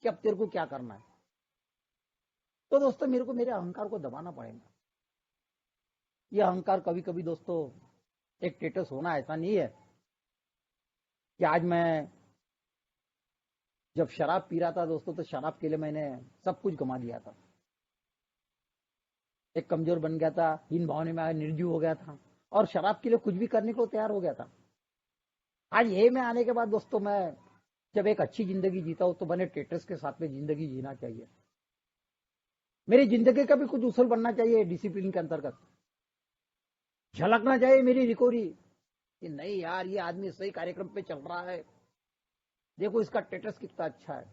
कि अब तेरे को क्या करना है। तो दोस्तों मेरे को मेरे अहंकार को दबाना पड़ेगा। ये अहंकार कभी कभी दोस्तों एक स्टेटस होना ऐसा नहीं है कि आज मैं जब शराब पी रहा था दोस्तों, तो शराब के लिए मैंने सब कुछ गंवा दिया था, एक कमजोर बन गया था, हीन भावने में निर्जीव हो गया था और शराब के लिए कुछ भी करने को तैयार हो गया था। आज ये में आने के बाद दोस्तों मैं जब एक अच्छी जिंदगी जीता हूं, तो मैंने स्टेटस के साथ में जिंदगी जीना चाहिए। मेरी जिंदगी का भी कुछ उसूल बनना चाहिए, डिसिप्लिन के अंतर्गत झलकना चाहिए मेरी रिकवरी कि नहीं यार, ये आदमी सही कार्यक्रम पे चल रहा है, देखो इसका स्टेटस कितना अच्छा है,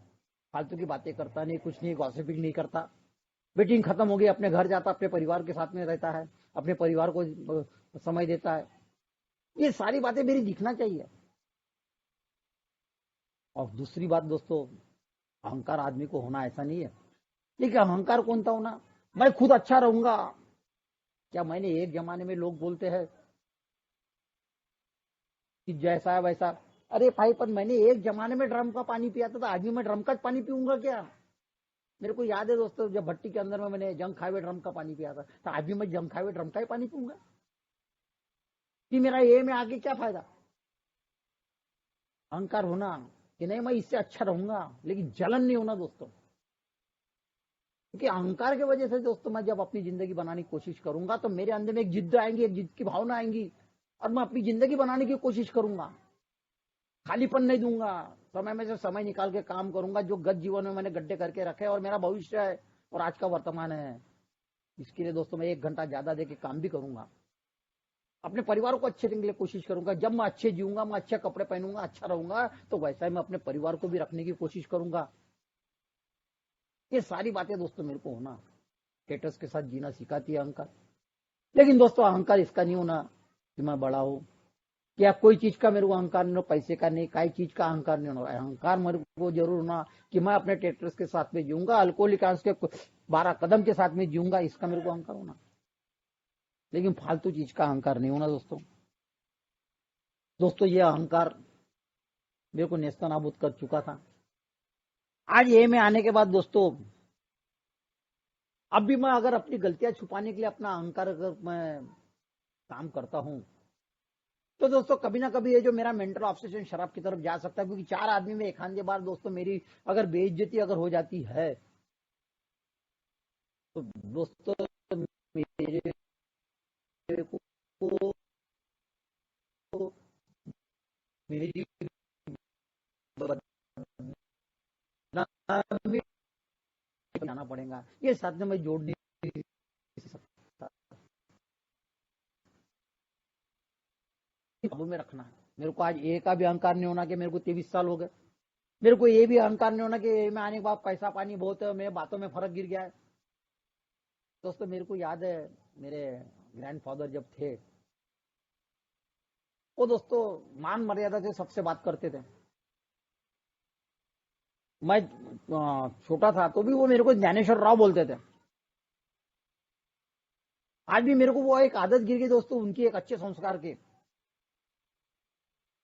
फालतू की बातें करता नहीं, कुछ नहीं, गॉसिपिंग नहीं करता, मीटिंग खत्म हो गई अपने घर जाता, अपने परिवार के साथ में रहता है, अपने परिवार को समय देता है। ये सारी बातें मेरी दिखना चाहिए। और दूसरी बात दोस्तों, अहंकार आदमी को होना ऐसा नहीं है, लेकिन अहंकार कौन था होना, मैं खुद अच्छा रहूंगा। क्या मैंने एक जमाने में लोग बोलते हैं कि जैसा है वैसा, अरे भाई पर मैंने एक जमाने में ड्रम का पानी पिया था, तो आज भी मैं ड्रम का पानी पीऊंगा क्या? मेरे को याद है दोस्तों, जब भट्टी के अंदर में मैंने जंग खाए हुए ड्रम का पानी पिया था, तो आज भी मैं जंग खाए हुए ड्रम का ही पानी पीऊंगा कि मेरा ये में आगे क्या फायदा? अहंकार होना कि नहीं मैं इससे अच्छा रहूंगा, लेकिन जलन नहीं होना दोस्तों। क्योंकि अहंकार की वजह से दोस्तों मैं जब अपनी जिंदगी बनाने की कोशिश करूंगा, तो मेरे अंदर में एक जिद्द आएंगी, एक जिद की भावना आएंगी और मैं अपनी जिंदगी बनाने की कोशिश करूंगा, खालीपन नहीं दूंगा, समय में से समय निकाल के काम करूंगा। जो गत जीवन में मैंने गड्ढे करके रखे और मेरा भविष्य है और आज का वर्तमान है, इसके लिए दोस्तों मैं 1 घंटा ज्यादा देके काम भी करूंगा, अपने परिवार को अच्छे रखने के लिए कोशिश करूंगा। जब मैं अच्छे जीऊंगा, मैं अच्छे कपड़े पहनूंगा, अच्छा रहूंगा, तो वैसा ही मैं अपने परिवार को भी रखने की कोशिश करूंगा। ये सारी बातें दोस्तों मेरे को होना, स्टेटस के साथ जीना सिखाती है अहंकार। लेकिन दोस्तों अहंकार इसका नहीं होना कि मैं बड़ा हूं, क्या कोई चीज का मेरे को अहंकार नहीं हो, पैसे का नहीं, कई चीज का अहंकार नहीं होना। अहंकार मेरे को जरूर होना कि मैं अपने स्टेटस के साथ में जीऊंगा, अल्कोहलिक के 12 कदम के साथ में जीऊंगा, इसका मेरे को अहंकार होना, लेकिन फालतू चीज का अहंकार नहीं होना दोस्तों। दोस्तों ये अहंकार मेरे को नेस्ता नाबूद कर चुका था। आज ये में आने के बाद दोस्तों, अब भी मैं अगर अपनी गलतियां छुपाने के लिए अपना अहंकार अगर मैं काम करता हूं, तो दोस्तों कभी ना कभी ये जो मेरा मेंटल ऑब्सेशन शराब की तरफ जा सकता है। क्योंकि 4 आदमी में एक आधे बार दोस्तों मेरी अगर बेइज्जती अगर हो जाती है, तो दोस्तों मेरे को मेरी बदनामी जाना पड़ेगा, ये साथ में मैं जोड़ नहीं सकता। काबू में रखना है मेरे को। आज ए का भी अहंकार नहीं होना कि मेरे को 23 साल हो गए, मेरे को ये भी अहंकार नहीं होना कि मैं आने के बाद पैसा पानी बहुत है, मेरे बातों में फर्क गिर गया है। दोस्तों मेरे को याद है मेरे ग्रैंडफादर जब थे, वो दोस्तों मान मर्यादा से सबसे बात करते थे। मैं छोटा था तो भी वो मेरे को ज्ञानेश्वर राव बोलते थे। आज भी मेरे को वो एक आदत गिर गई दोस्तों, उनकी एक अच्छे संस्कार की।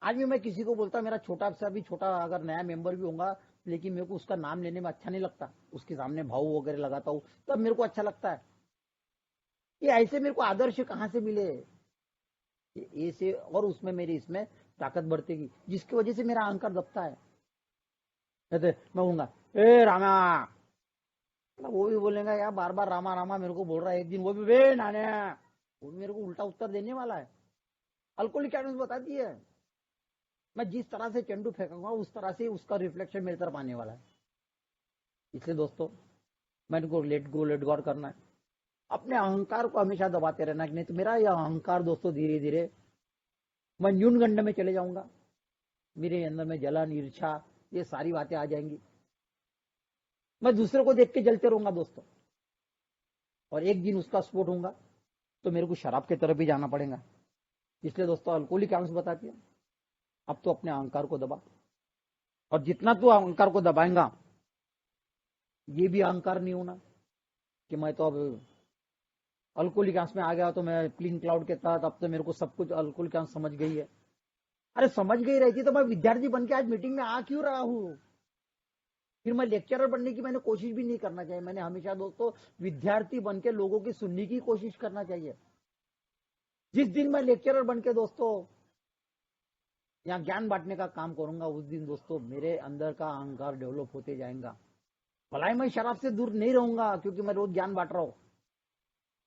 आज भी मैं किसी को बोलता, मेरा छोटा सा भी छोटा अगर नया मेंबर भी होगा, लेकिन मेरे को उसका नाम लेने में अच्छा नहीं लगता, उसके सामने भाव वगैरह लगाता हूँ तब मेरे को अच्छा लगता है। ये ऐसे मेरे को आदर्श कहां से मिले, ये से और उसमें मेरी इसमें ताकत बढ़तेगी, जिसकी वजह से मेरा अहंकार दबता है। कहते मैं कहूंगा, ए रामा मतलब वो भी बोलेगा यार बार बार रामा रामा मेरे को बोल रहा है, एक दिन वो भी वे नाने, वो भी मेरे को उल्टा उत्तर देने वाला है। अल्कोहलिक एनोनिमस बताती है मैं जिस तरह से चंडू फेंकूंगा उस तरह से उसका रिफ्लेक्शन मेरी तरफ आने वाला है। इसलिए दोस्तों मैंने को लेट गो करना है, अपने अहंकार को हमेशा दबाते रहना, कि नहीं तो मेरा यह अहंकार दोस्तों धीरे धीरे मैं न्यूनगंड में चले जाऊंगा, मेरे अंदर में जलन ईर्ष्या ये सारी बातें आ जाएंगी, मैं दूसरे को देख के जलते रहूंगा दोस्तों, और एक दिन उसका स्फोट होगा तो मेरे को शराब की तरफ भी जाना पड़ेगा। इसलिए दोस्तों अल्कोहलिक एनोनिमस बताती है अब तो अपने अहंकार को दबा, और जितना तू अहंकार को दबाएगा ये भी अहंकार नहीं होना कि मैं तो अब अल्कोहलिक एनोनिमस में आ गया तो मैं क्लीन क्लाउड के तहत अब तो मेरे को सब कुछ अल्कोहलिक एनोनिमस समझ गई है। अरे समझ गई रहती तो मैं विद्यार्थी बन के आज मीटिंग में आ क्यों रहा हूं, फिर मैं लेक्चरर बनने की मैंने कोशिश भी नहीं करना चाहिए। मैंने हमेशा दोस्तों विद्यार्थी बन के लोगों की सुनने की कोशिश करना चाहिए। जिस दिन मैं लेक्चरर बन के दोस्तों यहाँ ज्ञान बांटने का काम करूंगा उस दिन दोस्तों मेरे अंदर का अहंकार डेवलप होते जाएगा। भलाई मैं शराब से दूर नहीं रहूंगा क्योंकि मैं रोज ज्ञान बांट रहा हूं,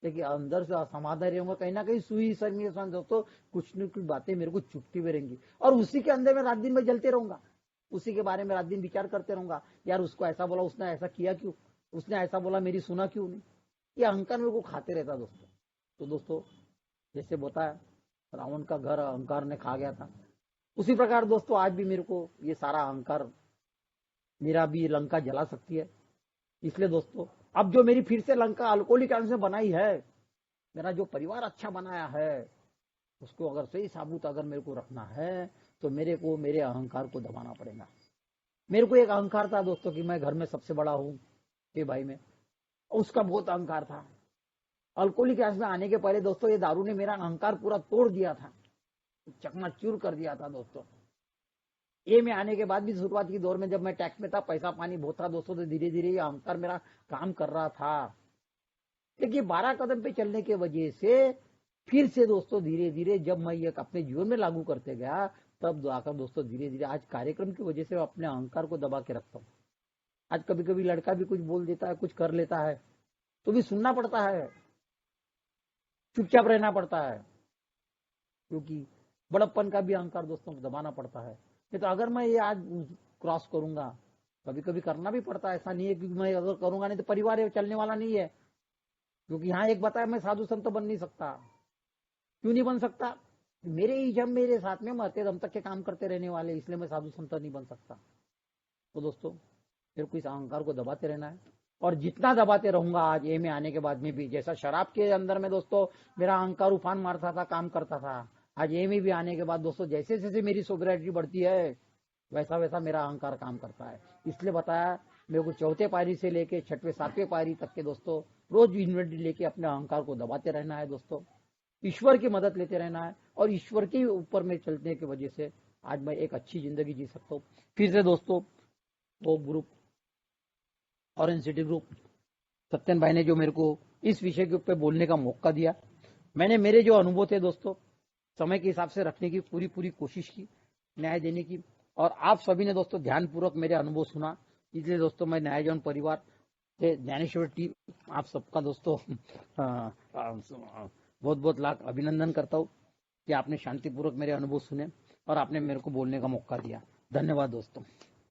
लेकिन अंदर से समाधान रहूंगा, कहीं ना कहीं सुई सर में दोस्तों कुछ न कुछ बातें मेरे को चुपती हुई रहेंगी, और उसी के अंदर में रात दिन में जलते रहूंगा, उसी के बारे में रात दिन विचार करते रहूंगा, यार उसको ऐसा बोला, उसने ऐसा किया क्यों, उसने ऐसा बोला मेरी सुना क्यों नहीं, ये अहंकार मेरे को खाते रहता दोस्तों। तो दोस्तों जैसे बताया रावण का घर अहंकार ने खा गया था, उसी प्रकार दोस्तों आज भी मेरे को ये सारा अहंकार मेरा भी लंका जला सकती है। इसलिए दोस्तों अब जो मेरी फिर से लंका अल्कोहलिक एनोनिमस में बनाई है, मेरा जो परिवार अच्छा बनाया है उसको अगर सही साबुत अगर मेरे को रखना है तो मेरे को मेरे अहंकार को दबाना पड़ेगा। मेरे को एक अहंकार था दोस्तों कि मैं घर में सबसे बड़ा हूं के भाई में, उसका बहुत अहंकार था। अल्कोहलिक एनोनिमस में आने के पहले दोस्तों ये दारू ने मेरा अहंकार पूरा तोड़ दिया था, चकनाचूर कर दिया था दोस्तों। ये में आने के बाद भी शुरुआत की दौर में जब मैं टैक्स में था, पैसा पानी बहुत था दोस्तों, तो धीरे धीरे ये अहंकार मेरा काम कर रहा था। लेकिन 12 कदम पे चलने के वजह से फिर से दोस्तों धीरे धीरे जब मैं ये अपने जीवन में लागू करते गया तब आकर दोस्तों धीरे धीरे आज कार्यक्रम की वजह से अपने अहंकार को दबा के रखता हूँ। आज कभी कभी लड़का भी कुछ बोल देता है, कुछ कर लेता है तो भी सुनना पड़ता है, चुपचाप रहना पड़ता है, क्योंकि बड़प्पन का भी अहंकार दोस्तों को दबाना पड़ता है। नहीं तो अगर मैं ये आज क्रॉस करूंगा, कभी कभी करना भी पड़ता है, ऐसा नहीं है कि मैं अगर करूंगा नहीं तो परिवार चलने वाला नहीं है। क्योंकि यहाँ एक बताया मैं साधु संत बन नहीं सकता, क्यों नहीं बन सकता, मेरे ही जब मेरे साथ में मरते दम तक के काम करते रहने वाले, इसलिए मैं साधु संत नहीं बन सकता। तो दोस्तों फिर को इस अहंकार को दबाते रहना है, और जितना दबाते रहूंगा आज ए में आने के बाद में भी, जैसा शराब के अंदर में दोस्तों मेरा अहंकार उफान मारता था, काम करता था, आज ए में भी आने के बाद दोस्तों जैसे जैसे मेरी सोबरिटी बढ़ती है वैसा वैसा मेरा अहंकार काम करता है। इसलिए बताया मेरे को चौथे पारी से लेके छठवें सातवें पारी तक के दोस्तों रोज इन्वेंटरी लेके अपने अहंकार को दबाते रहना है दोस्तों, ईश्वर की मदद लेते रहना है, और ईश्वर के ऊपर में चलने की वजह से आज मैं एक अच्छी जिंदगी जी सकता हूँ। फिर से दोस्तों वो group orange city group Satyan भाई ने जो मेरे को इस विषय के ऊपर बोलने का मौका दिया, मैंने मेरे जो अनुभव थे दोस्तों समय के हिसाब से रखने की पूरी कोशिश की, न्याय देने की, और आप सभी ने दोस्तों ध्यानपूर्वक मेरे अनुभव सुना। इसलिए दोस्तों मैं न्यायजन परिवार से ज्ञानेश्वर टीम आप सबका दोस्तों बहुत बहुत लाख अभिनंदन करता हूँ कि आपने शांतिपूर्वक मेरे अनुभव सुने और आपने मेरे को बोलने का मौका दिया। धन्यवाद दोस्तों।